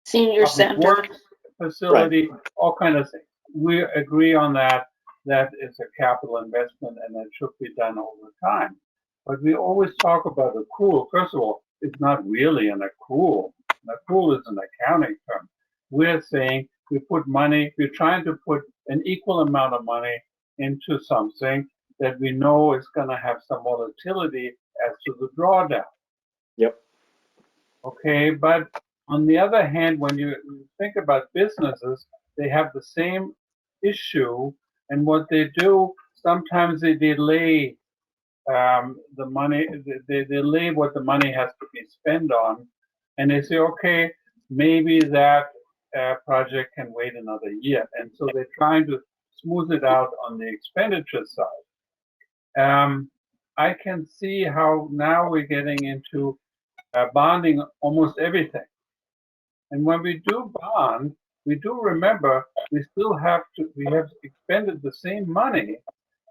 senior public center. works facility, all kind of things. We agree on that. That is a capital investment and that should be done over time. But we always talk about accrual. First of all, it's not really an accrual. An accrual is an accounting term. We're saying we're trying to put an equal amount of money into something that we know is going to have some volatility as to the drawdown. Yep. Okay, but on the other hand, when you think about businesses, they have the same issue, and what they do, sometimes they delay the money, they delay what the money has to be spent on, and they say, okay, maybe that project can wait another year, and so they're trying to smooth it out on the expenditure side. I can see how now we're getting into bonding almost everything. And when we do bond, we do remember we have expended the same money,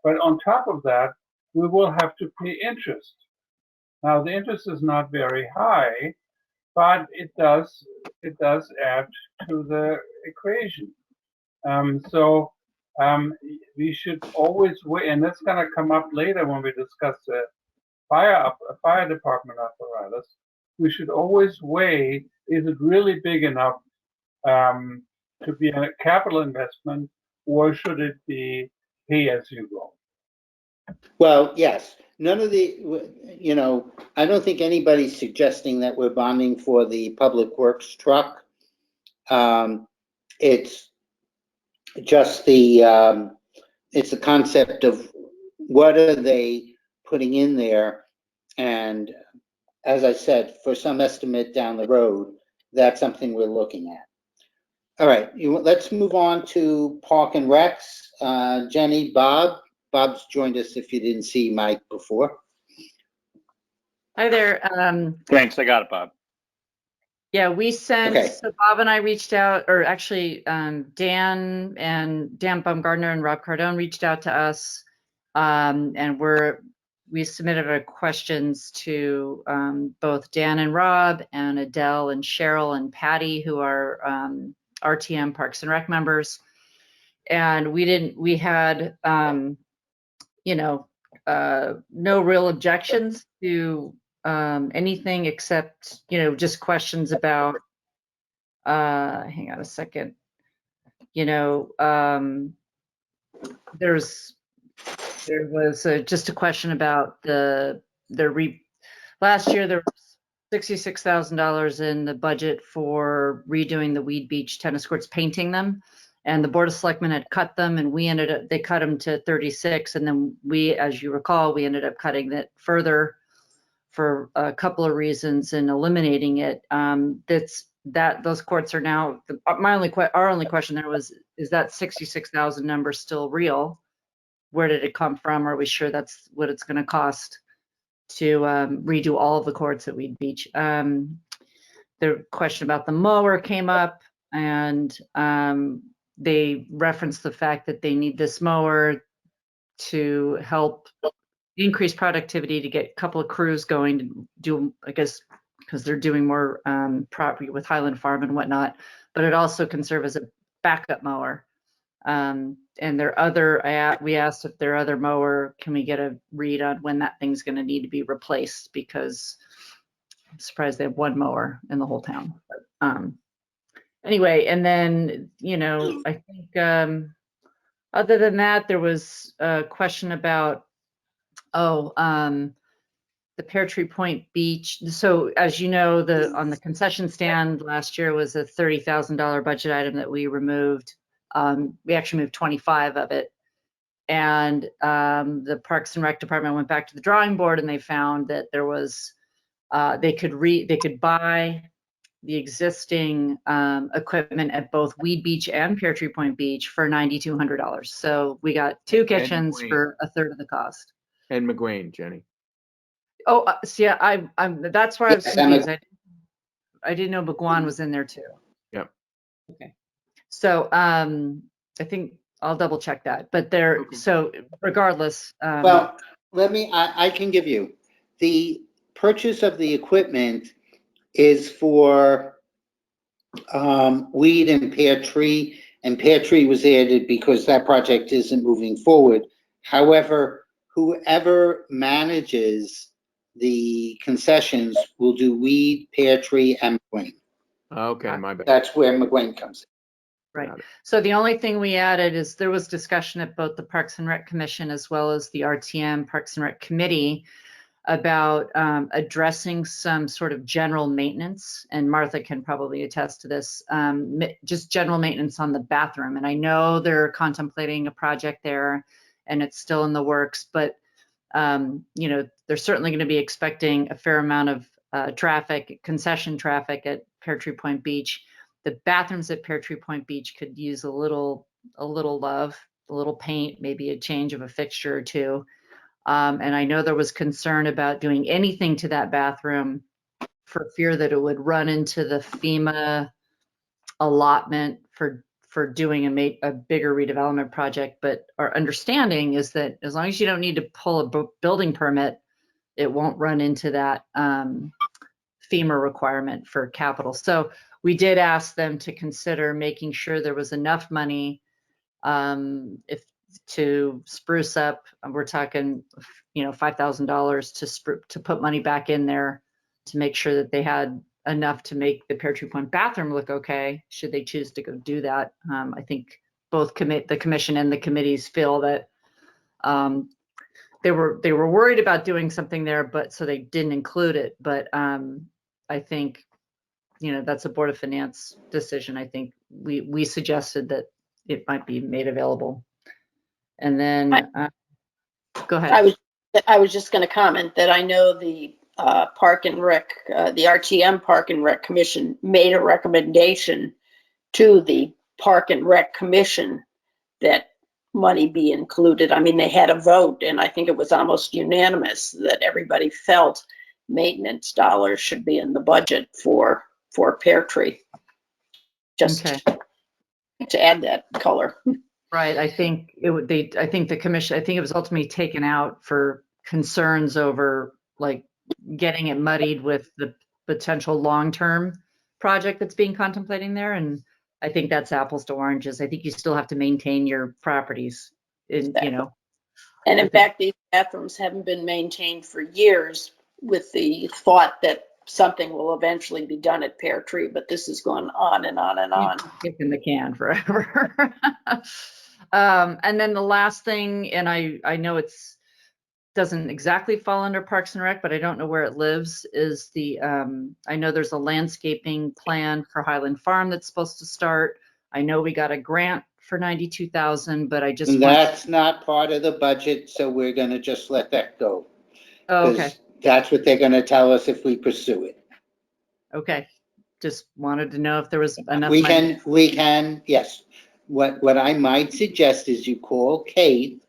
but on top of that, we will have to pay interest. Now the interest is not very high, but it does add to the equation. We should always wait, and that's going to come up later when we discuss the fire department apparatus. We should always weigh, is it really big enough to be a capital investment, or should it be pay as you go? Well, yes, none of the, I don't think anybody's suggesting that we're bonding for the public works truck. It's just it's the concept of what are they putting in there, and as I said, for some estimate down the road, that's something we're looking at. All right, let's move on to Park and Recs. Jenny, Bob's joined us if you didn't see Mike before. Hi there. Thanks, I got it, Bob. Yeah, we sent, Okay. so Bob and I reached out, or actually Dan Baumgardner and Rob Cardone reached out to us. And we submitted our questions to both Dan and Rob and Adele and Cheryl and Patty, who are RTM Parks and Rec members. And we had, no real objections to anything except, just questions about, hang on a second, there was just a question about last year there was $66,000 in the budget for redoing the Weed Beach tennis courts, painting them. And the Board of Selectmen had cut them, and they cut them to 36. And then as you recall, we ended up cutting that further for a couple of reasons and eliminating it. Those courts are now, our only question there was, is that 66,000 number still real? Where did it come from? Are we sure that's what it's going to cost to redo all of the courts at Weed Beach? The question about the mower came up, and they referenced the fact that they need this mower to help increase productivity, to get a couple of crews going to do, I guess, because they're doing more property with Highland Farm and whatnot, but it also can serve as a backup mower. And we asked if their other mower, can we get a read on when that thing's going to need to be replaced, because I'm surprised they have one mower in the whole town. But, anyway, and then, I think other than that, there was a question about, the Pear Tree Point Beach. So as you know, on the concession stand last year was a $30,000 budget item that we removed. We actually moved 25 of it. And the Parks and Rec department went back to the drawing board, and they found that there was, they could buy the existing equipment at both Weed Beach and Pear Tree Point Beach for $9,200. So we got two kitchens for a third of the cost. And McGuane, Jenny. Oh, so yeah, that's why I was Yes, confused. I didn't know McGuan was in there too. Yep. Okay. So I think I'll double check that. But so regardless. Well, I can give you, the purchase of the equipment is for Weed and Pear Tree was added because that project isn't moving forward. However, whoever manages the concessions will do Weed, Pear Tree, and McGuane. Okay, my bad. That's where McGuane comes in. Right. So the only thing we added is there was discussion at both the Parks and Rec Commission as well as the RTM Parks and Rec Committee about addressing some sort of general maintenance, and Martha can probably attest to this, just general maintenance on the bathroom. And I know they're contemplating a project there, and it's still in the works, but they're certainly going to be expecting a fair amount of concession traffic at Pear Tree Point Beach. The bathrooms at Pear Tree Point Beach could use a little love, a little paint, maybe a change of a fixture or two. And I know there was concern about doing anything to that bathroom for fear that it would run into the FEMA allotment for doing a bigger redevelopment project. But our understanding is that as long as you don't need to pull a building permit, it won't run into that FEMA requirement for capital. So we did ask them to consider making sure there was enough money to spruce up. We're talking, $5,000 to put money back in there to make sure that they had enough to make the Pear Tree Point bathroom look okay, should they choose to go do that. I think both the commission and the committees feel that they were worried about doing something there, but so they didn't include it. But I think, that's a Board of Finance decision. I think we suggested that it might be made available. And then, go ahead. I was just going to comment that I know the Park and Rec, the RTM Park and Rec Commission made a recommendation to the Park and Rec Commission that money be included. I mean, they had a vote, and I think it was almost unanimous that everybody felt maintenance dollars should be in the budget for for Pear Tree. Just Okay. to add that color. Right, I think it would, I think the commission, I think it was ultimately taken out for concerns over like getting it muddied with the potential long-term project that's being contemplating there. And I think that's apples to oranges. I think you still have to maintain your properties in, you know. And in fact, these bathrooms haven't been maintained for years with the thought that something will eventually be done at Pear Tree, but this has gone on and on and on. Kicking the can forever. And then the last thing, and I know it's doesn't exactly fall under Parks and Rec, but I don't know where it lives, is the, I know there's a landscaping plan for Highland Farm that's supposed to start. I know we got a grant for 92,000, but I just want, That's not part of the budget, so we're gonna just let that go. oh, okay, 'Cause that's what they're gonna tell us if we pursue it. okay. Just wanted to know if there was enough money. We can, yes. What I might suggest is you call Kate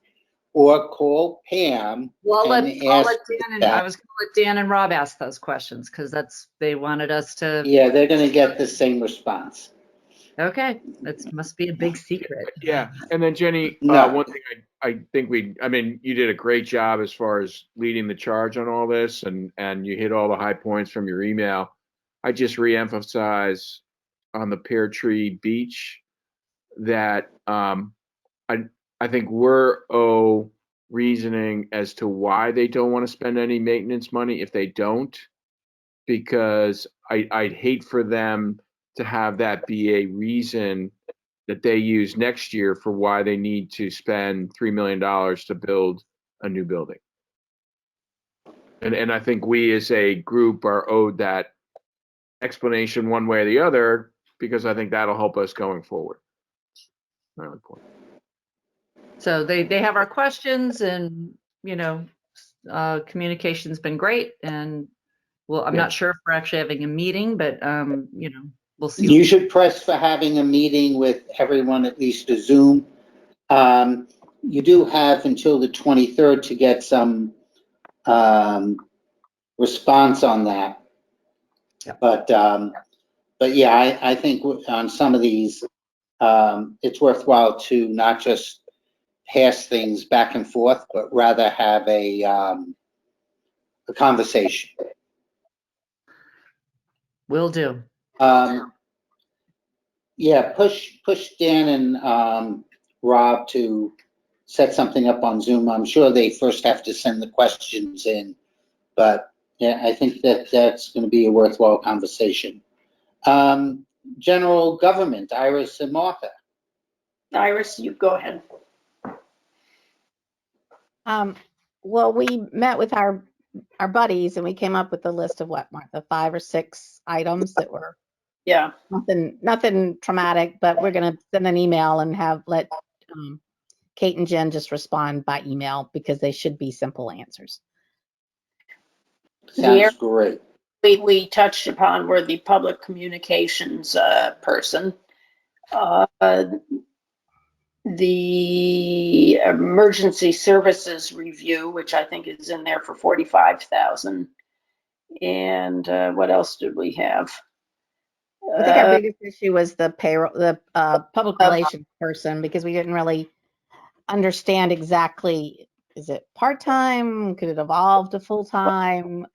or call Pam Well, and I'll ask let Dan and, that. I was gonna let Dan and Rob ask those questions, because that's, they wanted us to, Yeah, they're gonna get the same response. okay, that must be a big secret. Yeah, and then Jenny, No. one thing I think I mean, you did a great job as far as leading the charge on all this, and you hit all the high points from your email. I just reemphasize on the Pear Tree Beach that I think we're reasoning as to why they don't want to spend any maintenance money if they don't, because I'd hate for them to have that be a reason that they use next year for why they need to spend $3 million to build a new building. And I think we as a group are owed that explanation one way or the other, because I think that'll help us going forward. My only point. So they have our questions, and, you know, communication's been great, and well, I'm Yeah. not sure if we're actually having a meeting, but, you know, we'll see. You should press for having a meeting with everyone, at least a Zoom. You do have until the 23rd to get some response on that. Yeah. But yeah, I think on some of these, it's worthwhile to not just pass things back and forth, but rather have a conversation. Will do. Yeah, push Dan and Rob to set something up on Zoom. I'm sure they first have to send the questions in, but yeah, I think that's going to be a worthwhile conversation. General government, Iris and Martha. Iris, you go ahead. Well, we met with our buddies and we came up with a list of what, Martha, 5 or 6 items that were Yeah. nothing traumatic, but we're going to send an email and let Kate and Jen just respond by email, because they should be simple answers. Sounds great. We touched upon were the public communications person. The emergency services review, which I think is in there for 45,000. And what else did we have? I think our biggest issue was the payroll, the public relations person, because we didn't really understand exactly, is it part-time? Could it evolve to full-time?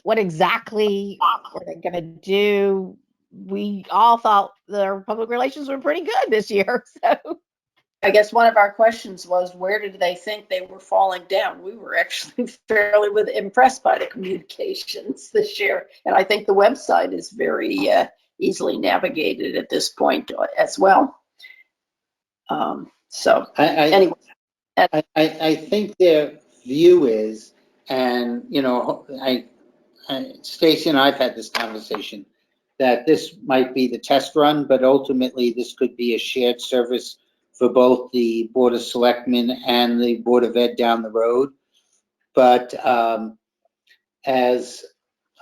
What exactly are they going to do? We all thought their public relations were pretty good this year. So I guess one of our questions was, where did they think they were falling down? We were actually fairly impressed by the communications this year. And I think the website is very easily navigated at this point as well. So anyway. I think their view is, and you know, Stacy and I've had this conversation, that this might be the test run, but ultimately this could be a shared service for both the Board of Selectmen and the Board of Ed down the road. But as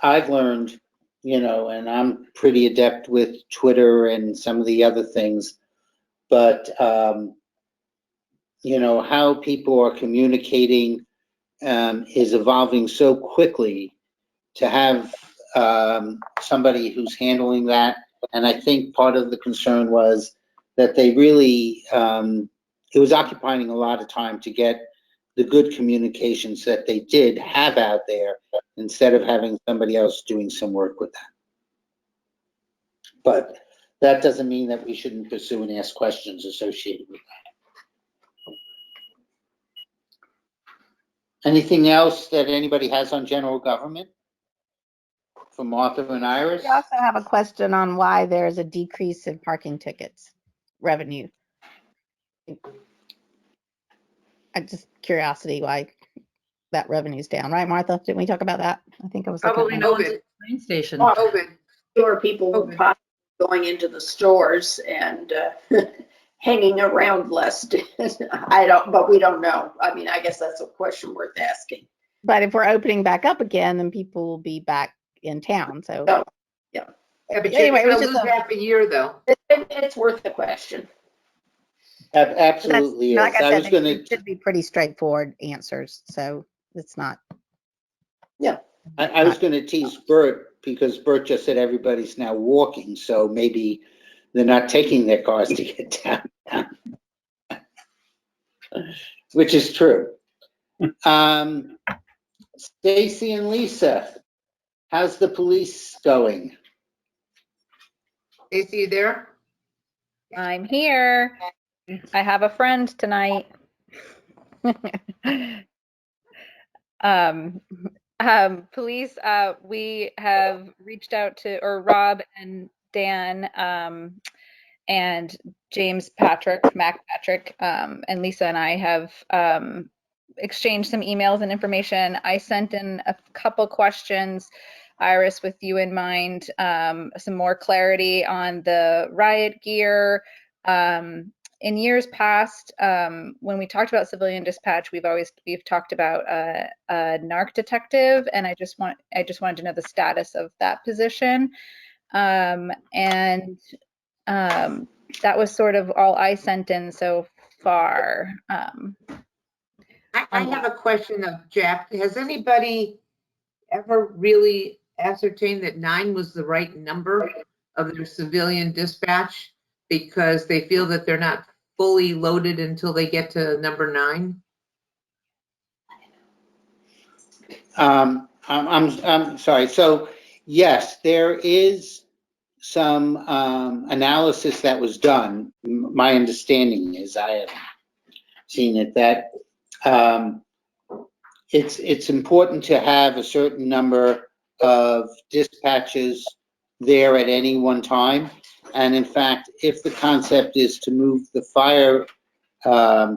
I've learned, you know, and I'm pretty adept with Twitter and some of the other things, but you know, how people are communicating is evolving so quickly. To have somebody who's handling that. And I think part of the concern was that they really, it was occupying a lot of time to get the good communications that they did have out there instead of having somebody else doing some work with that. But that doesn't mean that we shouldn't pursue and ask questions associated with that. Anything else that anybody has on general government? For Martha and Iris? We also have a question on why there's a decrease in parking tickets revenue. I just curiosity why that revenue's down, right, Martha? Didn't we talk about that? I think I was looking Probably at no my- one's at the train station. COVID. Fewer people were possibly going into the stores and hanging around less. But we don't know. I mean, I guess that's a question worth asking. But if we're opening back up again, then people will be back in town. So Oh, yeah. Yeah, but Anyway, it you're was gonna just lose a- half a year though. It's worth the question. Absolutely is. like I I said, was gonna, it should be pretty straightforward answers. So it's not. I was gonna tease Bert because Bert just said everybody's now walking, so maybe they're not taking their cars to get down. Which is true. Stacy and Lisa, how's the police going? Stacy, you there? I'm here. I have a friend tonight. Police, we have reached out to, or Rob and Dan, and James Patrick, Mac Patrick, and Lisa and I have exchanged some emails and information. I sent in a couple questions, Iris, with you in mind, some more clarity on the riot gear. In years past, when we talked about civilian dispatch, we've talked about a narc detective, and I just wanted to know the status of that position. That was sort of all I sent in so far. I have a question of Jack. Has anybody ever really ascertained that 9 was the right number of their civilian dispatch because they feel that they're not fully loaded until they get to number 9? I'm sorry. So yes, there is some analysis that was done. My understanding is, I have seen it, that it's important to have a certain number of dispatches there at any one time. And in fact, if the concept is to move the fire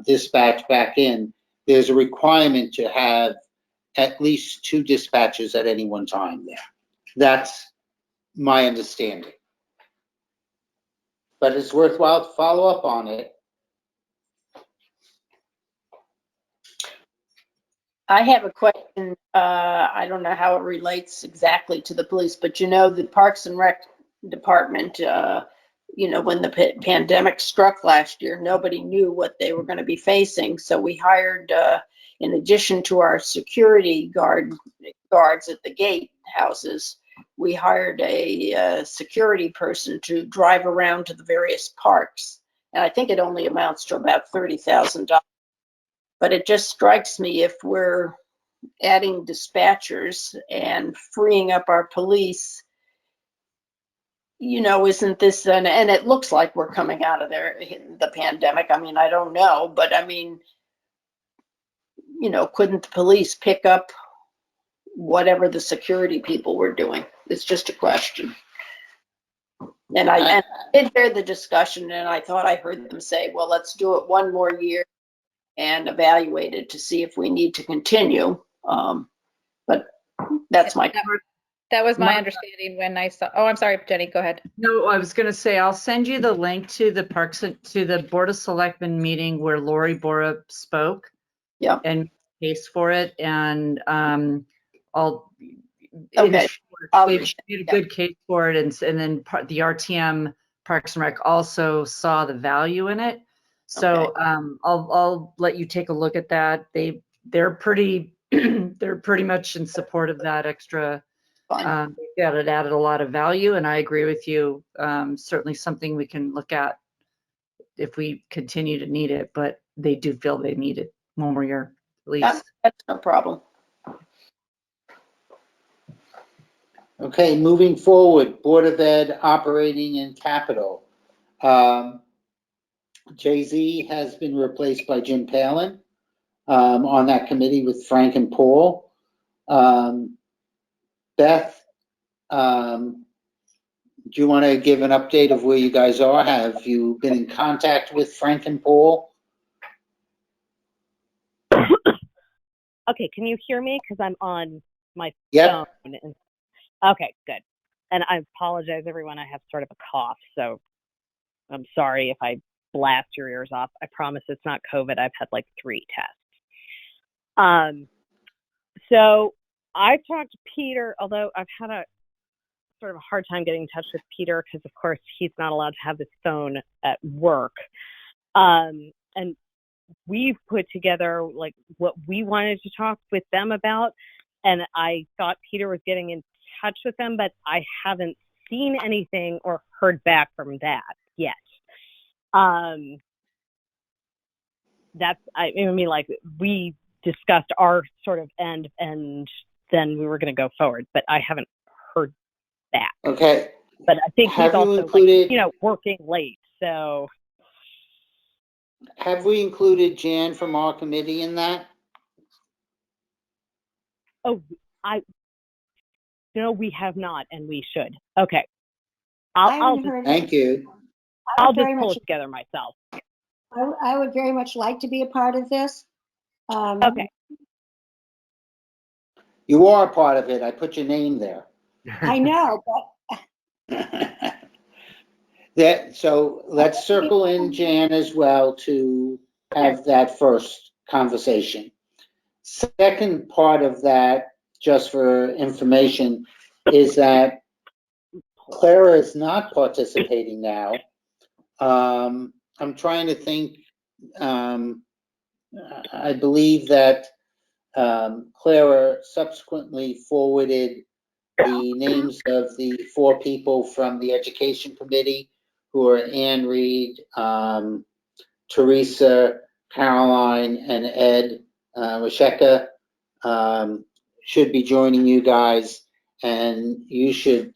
dispatch back in, there's a requirement to have at least 2 dispatches at any one time there. That's my understanding. But it's worthwhile to follow up on it. I have a question. I don't know how it relates exactly to the police, but the Parks and Rec Department, when the pandemic struck last year, nobody knew what they were going to be facing. So we hired, in addition to our security guards at the gate houses, we hired a security person to drive around to the various parks. And I think it only amounts to about $30,000. But it just strikes me, if we're adding dispatchers and freeing up our police, isn't this, and it looks like we're coming out of the pandemic. I mean, I don't know, but I mean, couldn't the police pick up whatever the security people were doing? It's just a question. And I did hear the discussion, and I thought I heard them say, well, let's do it one more year and evaluate it to see if we need to continue. But that's my. That was my understanding when I saw. Oh, I'm sorry, Jenny. Go ahead. No, I was going to say, I'll send you the link to the Board of Selectmen meeting where Lori Bora spoke. Yeah. And case for it, and Okay. She made a good case for it, and then the RTM Parks and Rec also saw the value in it. So I'll let you take a look at that. They're pretty they're pretty much in support of that extra Fine. Yeah, it added a lot of value, and I agree with you. Certainly something we can look at if we continue to need it, but they do feel they need it one more year at least. That's no problem. Okay, moving forward, Board of Ed operating and capital. Jay-Z has been replaced by Jim Palin on that committee with Frank and Paul. Beth, do you want to give an update of where you guys are? Have you been in contact with Frank and Paul? Okay, can you hear me? Because I'm on my Yep. phone. Okay, good. And I apologize, everyone. I have sort of a cough, so I'm sorry if I blast your ears off. I promise it's not COVID. I've had like 3 tests. So I've talked to Peter, although I've had a sort of a hard time getting in touch with Peter because, of course, he's not allowed to have his phone at work. And we've put together like what we wanted to talk with them about. And I thought Peter was getting in touch with them, but I haven't seen anything or heard back from that yet. That's, I mean, like we discussed our sort of end and then we were going to go forward, but I haven't heard back. Okay. But I think Have he's you also included- like, you know, working late. So Have we included Jan from our committee in that? no, we have not, and we should. Okay. I'll just, Thank you. I'll just pull it together myself. I would very much like to be a part of this. Okay. You are a part of it. I put your name there. I know, but So let's circle in Jan as well to have that first conversation. Second part of that, just for information, is that Clara is not participating now. I'm trying to think. I believe that Clara subsequently forwarded the names of the 4 people from the Education Committee, who are Ann Reed, Teresa, Caroline, and Ed Washeka, should be joining you guys, and you should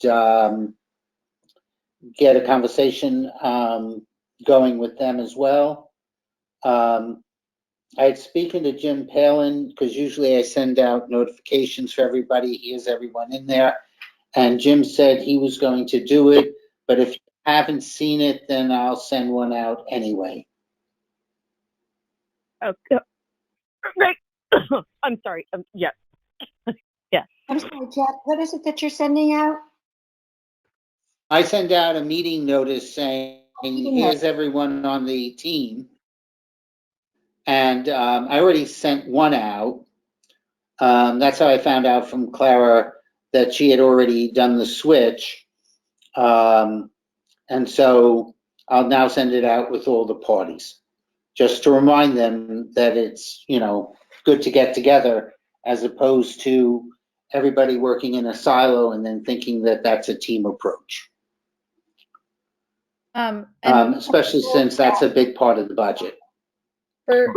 get a conversation going with them as well. I had spoken to Jim Palin, because usually I send out notifications for everybody. He has everyone in there. And Jim said he was going to do it, but if you haven't seen it, then I'll send one out anyway. Okay. I'm sorry. Yes. Yes. I'm sorry, Jack, what is it that you're sending out? I send out a meeting notice saying, here's everyone on the team. And I already sent one out. That's how I found out from Clara that she had already done the switch. And so I'll now send it out with all the parties, just to remind them that it's, you know, good to get together, as opposed to everybody working in a silo and then thinking that that's a team approach. Especially since that's a big part of the budget. For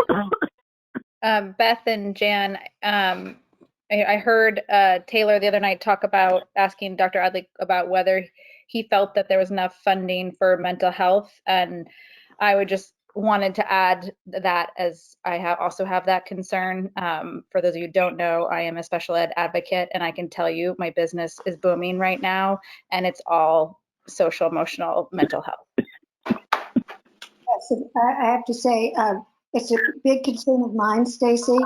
Beth and Jan, I heard Taylor the other night talk about asking Dr. Adley about whether he felt that there was enough funding for mental health, and I would just wanted to add that, as I also have that concern. For those of you who don't know, I am a special ed advocate, and I can tell you my business is booming right now, and it's all social, emotional, mental health. Yes, I have to say, it's a big concern of mine, Stacy.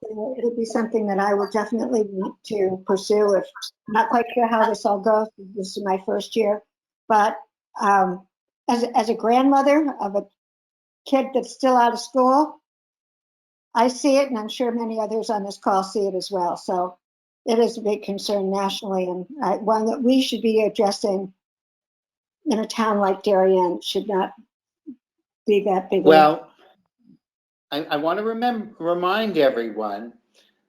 It'll be something that I will definitely want to pursue. I'm not quite sure how this all goes. This is my first year, but as a grandmother of a kid that's still out of school, I see it, and I'm sure many others on this call see it as well. So it is a big concern nationally, and one that we should be addressing in a town like Darien. Should not be that big. Well, I want to remind everyone,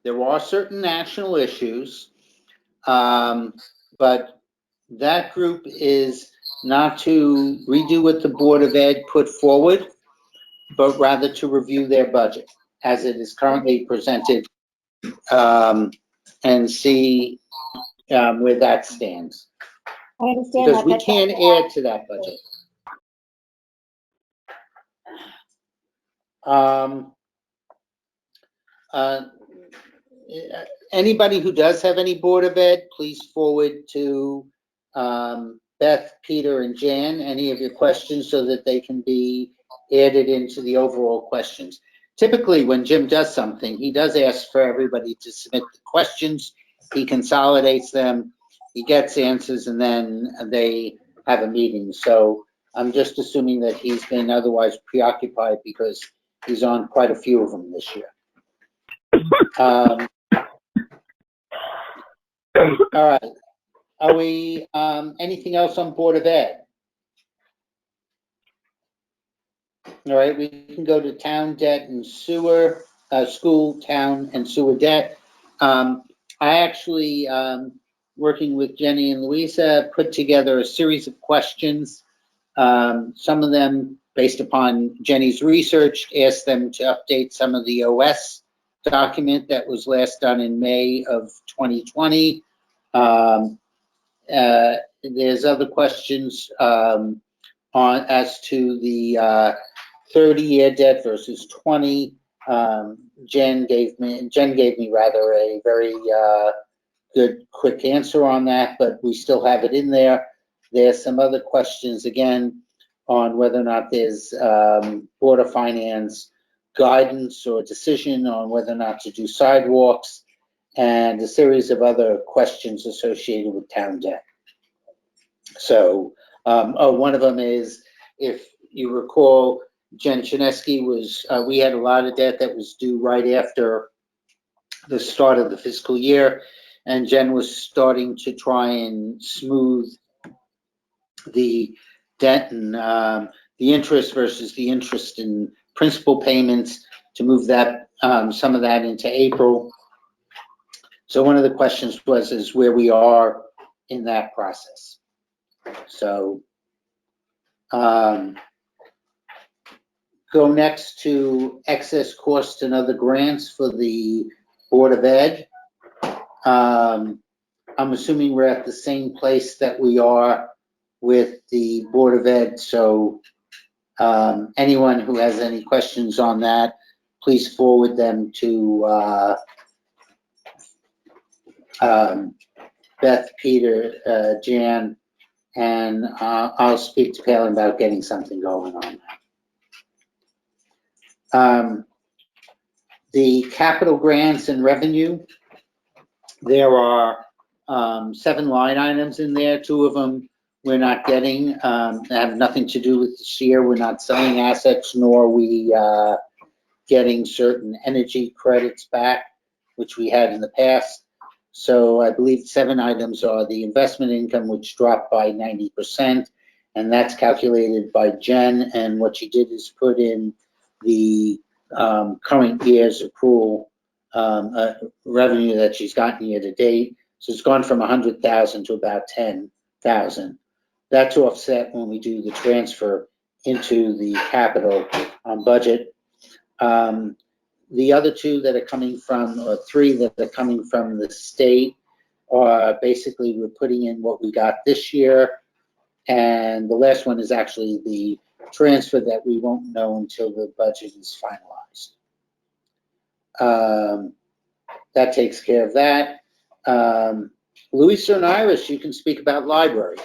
there are certain national issues, But that group is not to redo what the Board of Ed put forward, but rather to review their budget as it is currently presented, and see where that stands. I understand Because that. we but- can't add to that budget. Anybody who does have any Board of Ed, please forward to Beth, Peter, and Jan any of your questions so that they can be added into the overall questions. Typically, when Jim does something, he does ask for everybody to submit the questions. He consolidates them, he gets answers, and then they have a meeting. So I'm just assuming that he's been otherwise preoccupied because he's on quite a few of them this year. All right. Are we, anything else on Board of Ed? All right, we can go to town debt and sewer, school, town, and sewer debt. I actually, working with Jenny and Louisa, put together a series of questions. Some of them, based upon Jenny's research, asked them to update some of the OS document that was last done in May of 2020. There's other questions on as to the 30-year debt versus 20. Jen gave me rather a very good quick answer on that, but we still have it in there. There's some other questions again on whether or not there's Board of Finance guidance or decision on whether or not to do sidewalks, and a series of other questions associated with town debt. So, one of them is, if you recall, Jen Chinesky was, we had a lot of debt that was due right after the start of the fiscal year, and Jen was starting to try and smooth the debt and the interest versus the interest in principal payments to move that, some of that into April. So one of the questions is where we are in that process. So, go next to excess costs and other grants for the Board of Ed. I'm assuming we're at the same place that we are with the Board of Ed. So anyone who has any questions on that, please forward them to Beth, Peter, Jan, and I'll speak to Palin about getting something going on that. The capital grants and revenue, there are 7 line items in there. 2 of them we're not getting, have nothing to do with this year. We're not selling assets, nor are we getting certain energy credits back, which we had in the past. So I believe 7 items are the investment income, which dropped by 90%, and that's calculated by Jen. And what she did is put in the current year's accrual revenue that she's gotten year to date. So it's gone from 100,000 to about 10,000. That's offset when we do the transfer into the capital budget. The other 2 that are coming from, or 3 that are coming from the state, are basically we're putting in what we got this year. And the last one is actually the transfer that we won't know until the budget is finalized. That takes care of that. Louisa and Iris, you can speak about library.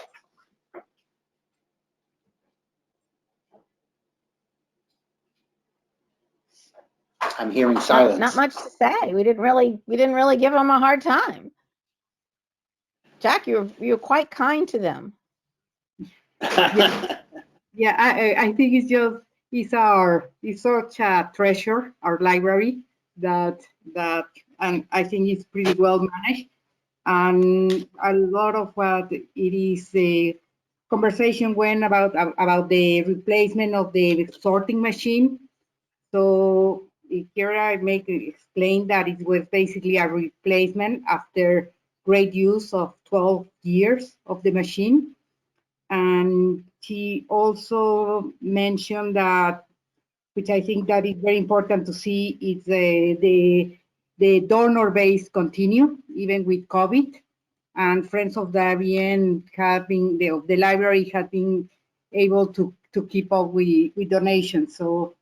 I'm hearing silence. Not much to say. We didn't really give them a hard time. Jack, you're quite kind to them. Yeah, I think it's such a treasure, our library, that and I think it's pretty well managed. And a lot of what it is, the conversation went about the replacement of the sorting machine. So here I explain that it was basically a replacement after great use of 12 years of the machine. And she also mentioned that, which I think that is very important to see, is the donor base continue even with COVID. And Friends of the RTM have been, the library has been able to keep up with donations. So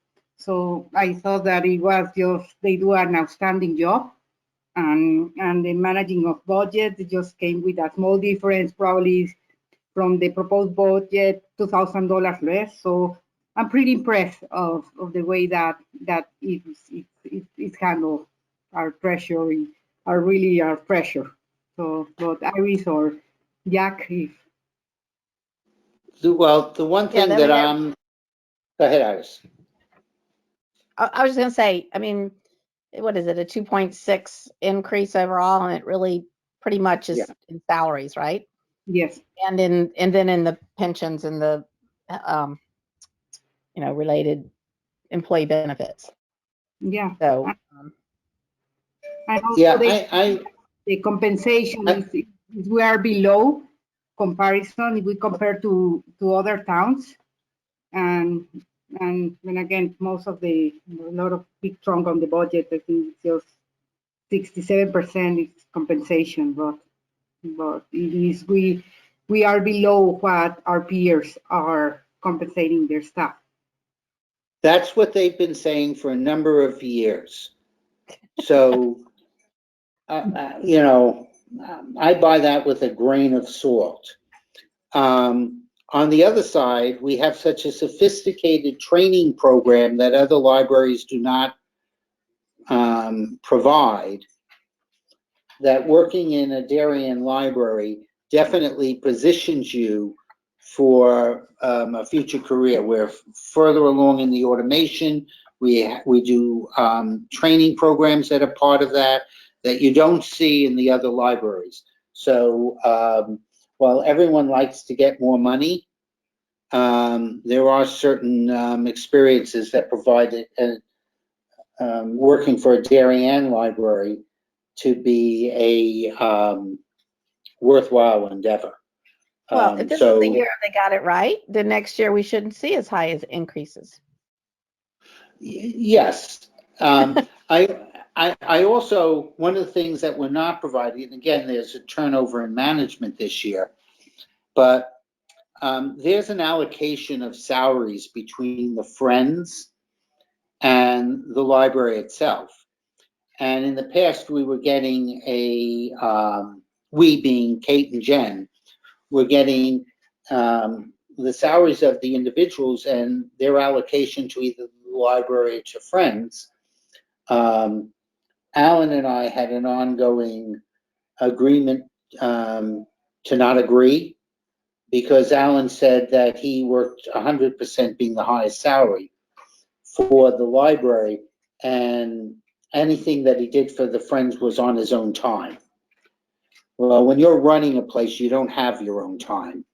I thought that it was just, they do an outstanding job. And the managing of budget just came with a small difference, probably from the proposed budget, $2,000 less. So I'm pretty impressed of the way that it's handled. Our treasury are really our pressure. So, but Iris or Jack, if Well, the one thing then that we have- go ahead, Iris. I was going to say, I mean, what is it, a 2.6 increase overall, and it really pretty much is in salaries, right? yes, And then in the pensions and the related employee benefits. yeah. So And also Yeah, the compensation is we are below comparison if we compare to other towns. And again, most of a lot of big chunk on the budget, I think it's just 67% is compensation, but it is we are below what our peers are compensating their staff. That's what they've been saying for a number of years. So, I buy that with a grain of salt. On the other side, we have such a sophisticated training program that other libraries do not provide, that working in a Darien library definitely positions you for a future career. We're further along in the automation. We do training programs that are part of that you don't see in the other libraries. So while everyone likes to get more money, there are certain experiences that provide working for a Darien library to be a worthwhile endeavor. Well, if this is the year they got it right, then next year we shouldn't see as high as increases. Yes. I also, one of the things that we're not providing, and again, there's a turnover in management this year, but there's an allocation of salaries between the Friends and the library itself. And in the past, we were getting we being Kate and Jen, were getting the salaries of the individuals and their allocation to either the library or to Friends. Alan and I had an ongoing agreement to not agree, because Alan said that he worked 100% being the highest salary for the library, and anything that he did for the Friends was on his own time. Well, when you're running a place, you don't have your own time.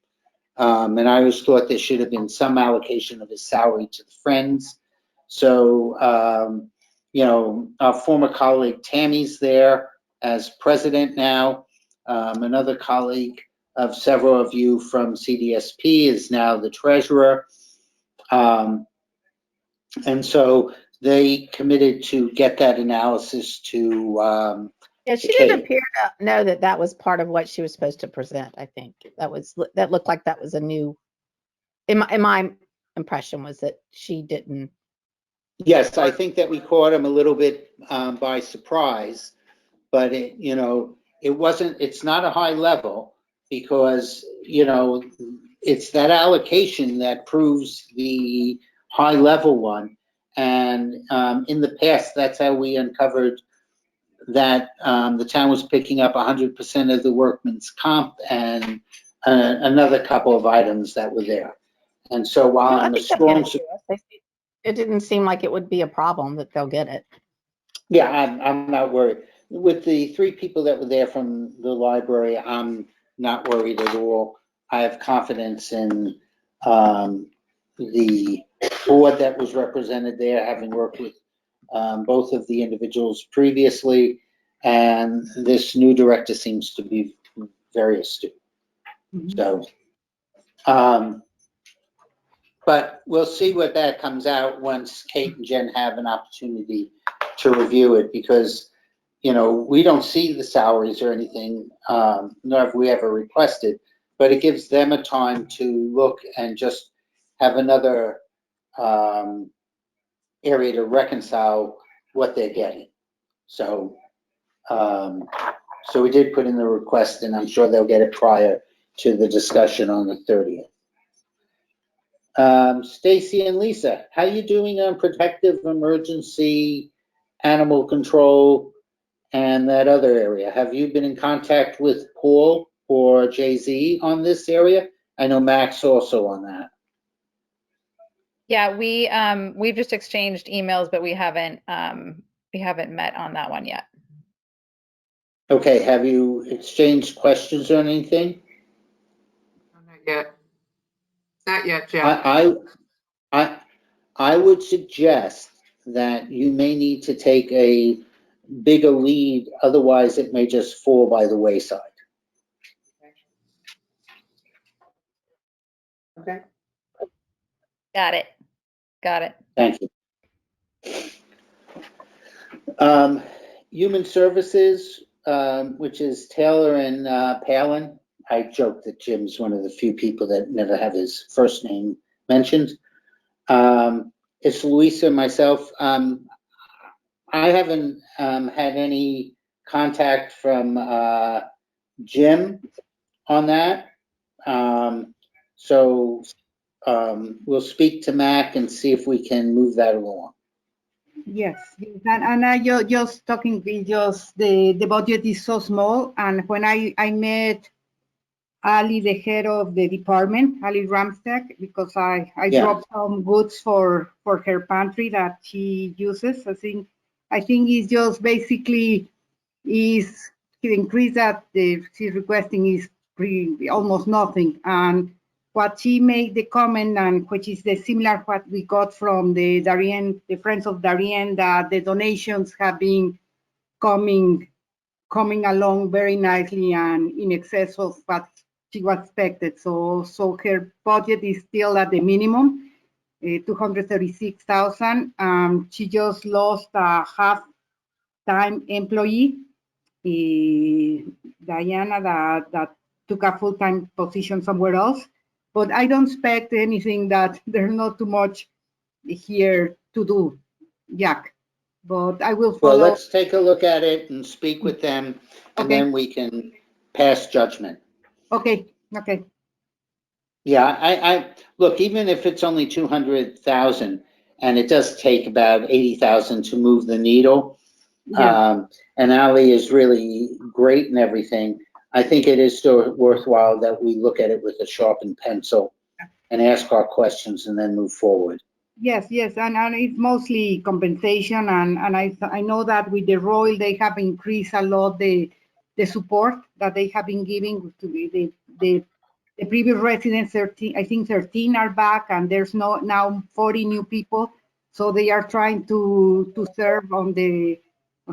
And I always thought there should have been some allocation of his salary to the Friends. So, our former colleague Tammy's there as president now. Another colleague of several of you from CDSP is now the treasurer. And so they committed to get that analysis to Yeah, she didn't appear to know that was part of what she was supposed to present. I think that looked like that was a new. In my impression was that she didn't. Yes, I think that we caught him a little bit by surprise, but it's not a high level, because it's that allocation that proves the high level one. And in the past, that's how we uncovered that the town was picking up 100% of the workman's comp and another couple of items that were there. And so while I'm a strong, it didn't seem like it would be a problem that they'll get it. Yeah, I'm not worried. With the 3 people that were there from the library, I'm not worried at all. I have confidence in the board that was represented there, having worked with both of the individuals previously. and this new director seems to be very astute. Mhm. So, but we'll see what that comes out once Kate and Jen have an opportunity to review it, because, you know, we don't see the salaries or anything, nor have we ever requested, but it gives them a time to look and just have another area to reconcile what they're getting. So, so we did put in the request, and I'm sure they'll get it prior to the discussion on the 30th. Stacy and Lisa, how you doing on protective emergency, animal control, and that other area? Have you been in contact with Paul or Jay-Z on this area? I know Max also on that. Yeah, we've just exchanged emails, but we haven't met on that one yet. Okay, have you exchanged questions or anything? Not yet. Not yet, Jeff. I would suggest that you may need to take a bigger lead, otherwise it may just fall by the wayside. Okay. Got it. Got it. Thank you. Human Services, which is Taylor and Palin. I joke that Jim's one of the few people that never have his first name mentioned. It's Louisa and myself. I haven't had any contact from Jim on that. So we'll speak to Mac and see if we can move that along. Yes, and I just talking with just the budget is so small, and when I met Ali, the head of the department, Ali Ramstack, because I Yeah. dropped some goods for her pantry that she uses. I think it's just basically is the increase that she's requesting is almost nothing. And what she made the comment, and which is the similar what we got from the Darien, the Friends of Darien, that the donations have been coming along very nicely and in excess of what she was expected. So her budget is still at the minimum, 236,000. She just lost a half-time employee, Diana, that took a full-time position somewhere else. But I don't expect anything that there's not too much here to do, Jack. But I will Well, follow. let's take a look at it and speak with them, and Okay. then we can pass judgment. Okay. Yeah, I look, even if it's only 200,000, and it does take about 80,000 to move the needle, Yeah. and Ali is really great and everything, I think it is still worthwhile that we look at it with a sharpened pencil and ask our questions and then move forward. Yes, and it's mostly compensation, and I know that with the Royal they have increased a lot the support that they have been giving to the previous residents. 13, I think 13 are back, and there's now 40 new people, so they are trying to serve on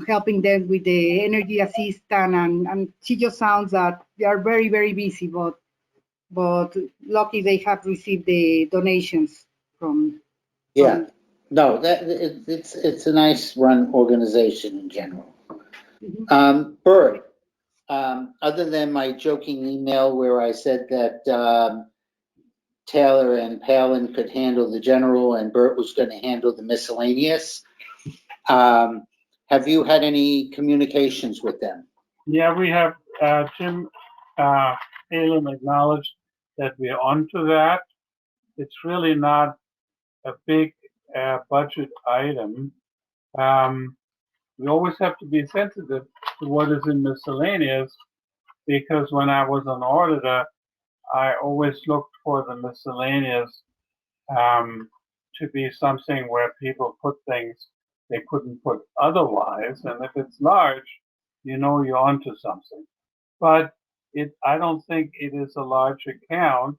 helping them with the energy assistance, and she just sounds that they are very, very busy, but lucky they have received the donations from. Yeah, no, it's a nice run organization in general. Bert, other than my joking email where I said that Taylor and Palin could handle the general and Bert was going to handle the miscellaneous, have you had any communications with them? Yeah, we have, Jim Palin acknowledged that we're onto that. It's really not a big budget item. We always have to be sensitive to what is in miscellaneous, because when I was an auditor, I always looked for the miscellaneous to be something where people put things they couldn't put otherwise. And if it's large, you know you're onto something. But I don't think it is a large account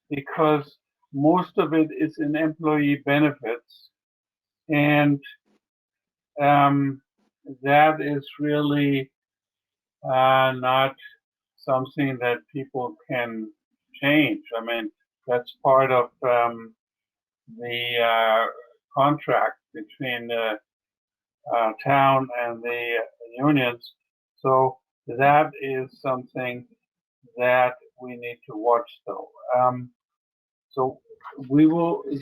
because most of it is in employee benefits. And that is really not something that people can change. I mean, that's part of the contract between the town and the unions. So that is something that we need to watch, though. So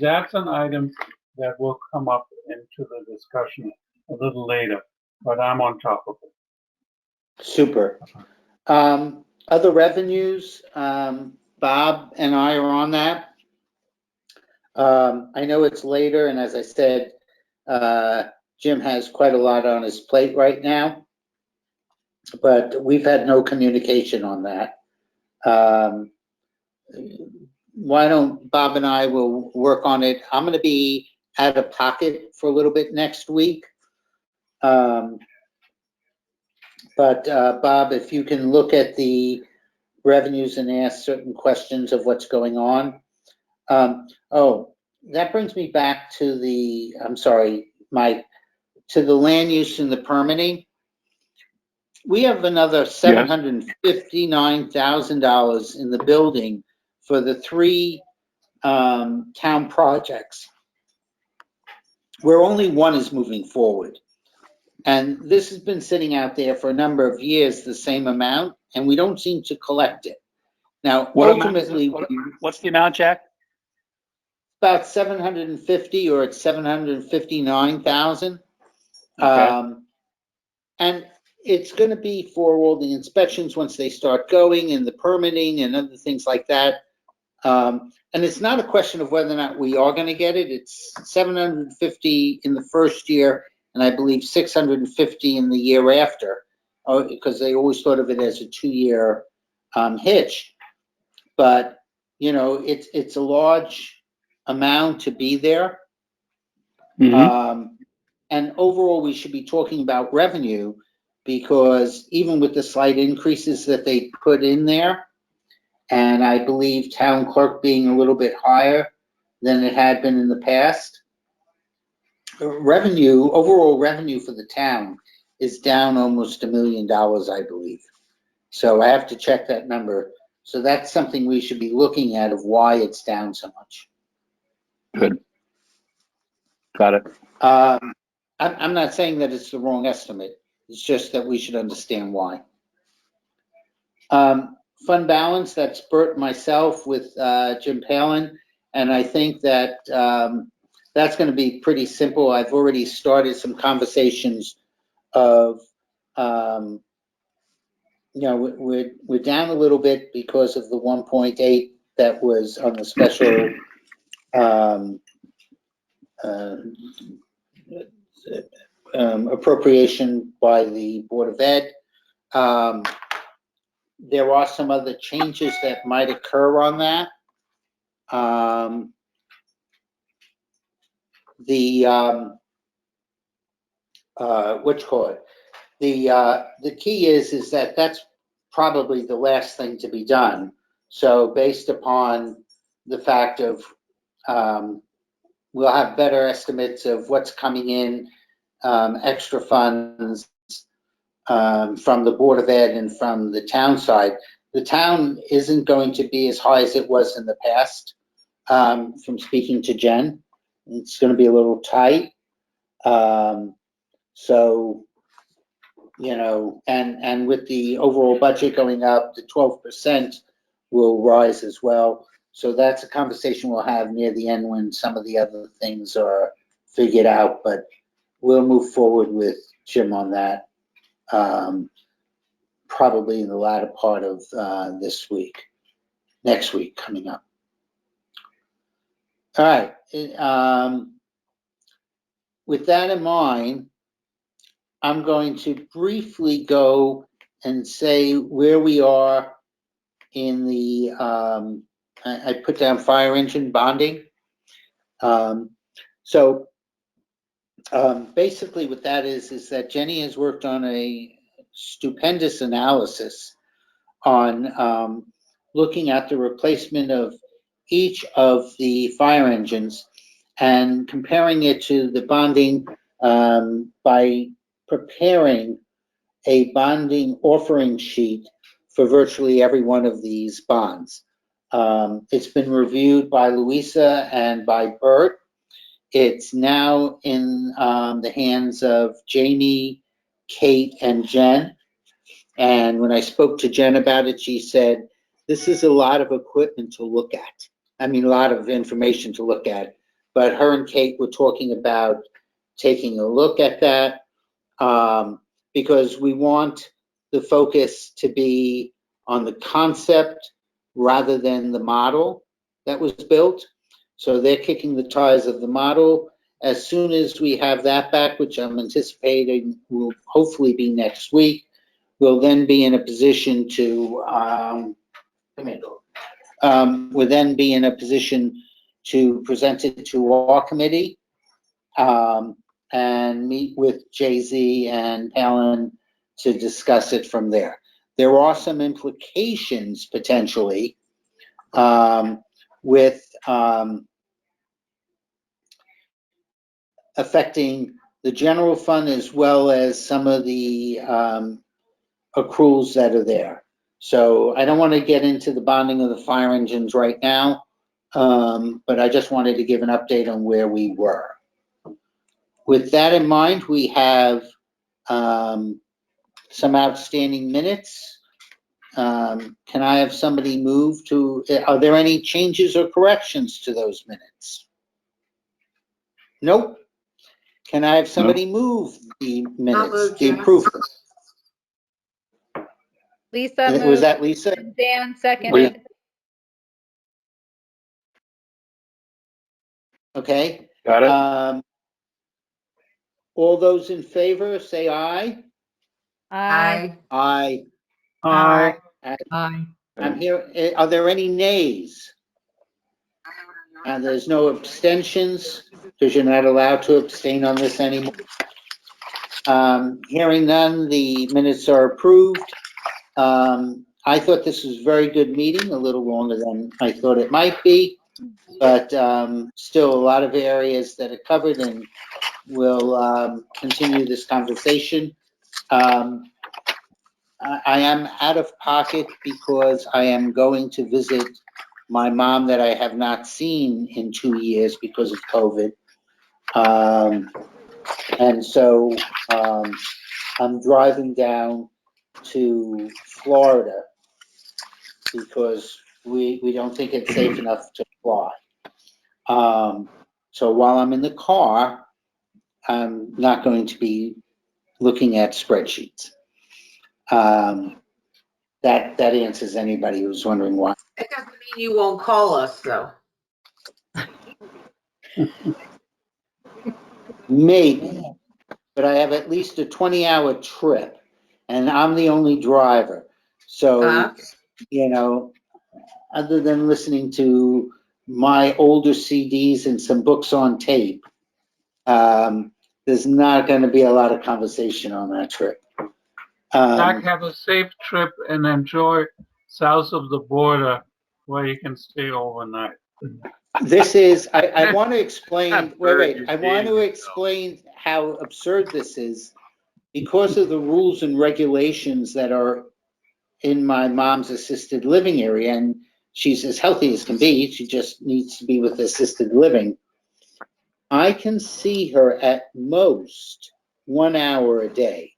that's an item that will come up into the discussion a little later, but I'm on top of it. Super. Other revenues, Bob and I are on that. I know it's later, and as I said, Jim has quite a lot on his plate right now, but we've had no communication on that. Why don't Bob and I will work on it? I'm going to be out of pocket for a little bit next week. But Bob, if you can look at the revenues and ask certain questions of what's going on. Oh, that brings me back to the, I'm sorry, Mike, to the land use and the permitting. We have another $759,000 in the building for the 3 town projects, where only one is moving forward. And this has been sitting out there for a number of years, the same amount, and we don't seem to collect it. Now, ultimately, what's the amount, Jack? About 750, or it's 759,000. Okay. And it's going to be for all the inspections once they start going, and the permitting and other things like that. And it's not a question of whether or not we are going to get it. It's 750 in the first year, and I believe 650 in the year after, because they always thought of it as a 2-year hitch. But you know, it's a large amount to be there. Mm-hmm. And overall, we should be talking about revenue, because even with the slight increases that they put in there, and I believe town clerk being a little bit higher than it had been in the past, revenue, overall revenue for the town is down almost $1 million, I believe. So I have to check that number. So that's something we should be looking at, of why it's down so much. Good. Got it. I'm not saying that it's the wrong estimate. It's just that we should understand why. Fund balance, that's Bert and myself with Jim Palin. And I think that that's going to be pretty simple. I've already started some conversations of, you know, we're down a little bit because of the 1.8 that was on the special appropriation by the Board of Ed. There are some other changes that might occur on that. What you call it? The key is that that's probably the last thing to be done. So based upon the fact of, we'll have better estimates of what's coming in, extra funds from the Board of Ed and from the town side. The town isn't going to be as high as it was in the past. From speaking to Jen, it's going to be a little tight. So, you know, and with the overall budget going up, the 12% will rise as well. So that's a conversation we'll have near the end when some of the other things are figured out, but we'll move forward with Jim on that, probably in the latter part of next week coming up. All right. With that in mind, I'm going to briefly go and say where we are in the, I put down fire engine bonding. Basically what that is that Jenny has worked on a stupendous analysis on looking at the replacement of each of the fire engines and comparing it to the bonding by preparing a bonding offering sheet for virtually every one of these bonds. It's been reviewed by Louisa and by Bert. It's now in the hands of Jamie, Kate, and Jen. And when I spoke to Jen about it, she said, this is a lot of equipment to look at. I mean, a lot of information to look at. But her and Kate were talking about taking a look at that because we want the focus to be on the concept rather than the model that was built. So they're kicking the tires of the model. As soon as we have that back, which I'm anticipating will hopefully be next week, we'll then be in a position to present it to our committee and meet with Jay-Z and Alan to discuss it from there. There are some implications potentially with affecting the general fund as well as some of the accruals that are there. So I don't want to get into the bonding of the fire engines right now, but I just wanted to give an update on where we were. With that in mind, we have some outstanding minutes. Can I have somebody move to, are there any changes or corrections to those minutes? Nope. Can I have somebody move the minutes, the improvement? Lisa Was moved. that Lisa? Dan seconded. Okay. Got it. All those in favor, say aye. Aye. Aye. Aye. Aye. I'm here. Are there any nays? And there's no abstentions because you're not allowed to abstain on this anymore. Hearing none, the minutes are approved. I thought this was a very good meeting, a little longer than I thought it might be, but still a lot of areas that are covered, and we'll continue this conversation. I am out of pocket because I am going to visit my mom that I have not seen in 2 years because of COVID. And so I'm driving down to Florida because we don't think it's safe enough to fly. So while I'm in the car, I'm not going to be looking at spreadsheets. That answers anybody who's wondering why. That doesn't mean you won't call us, though. Maybe, but I have at least a 20-hour trip, and I'm the only driver. So, you know, other than listening to my older CDs and some books on tape, there's not going to be a lot of conversation on that trip. Jack, have a safe trip and enjoy south of the border where you can stay overnight. This is, I want to explain, wait, I want to explain how absurd this is because of the rules and regulations that are in my mom's assisted living area, and she's as healthy as can be. She just needs to be with assisted living. I can see her at most 1 hour a day.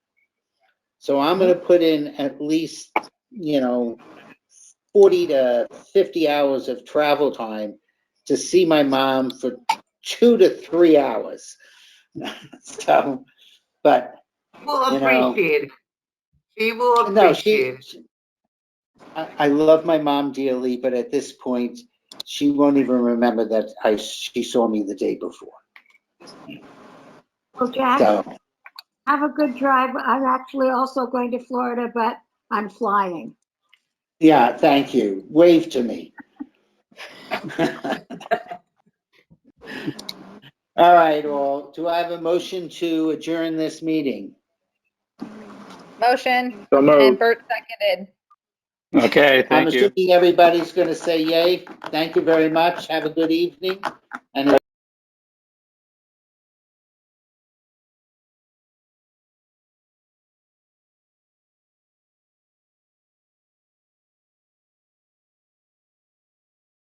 So I'm going to put in at least, 40 to 50 hours of travel time to see my mom for 2 to 3 hours. So, but We'll appreciate it. She will no, appreciate it. I love my mom dearly, but at this point, she won't even remember that she saw me the day before. Well, Jack, So, have a good drive. I'm actually also going to Florida, but I'm flying. yeah, thank you. Wave to me. All right, well, do I have a motion to adjourn this meeting? Motion. So moved. And Bert seconded. Okay, I'm thank you. assuming everybody's going to say yay. Thank you very much. Have a good evening. And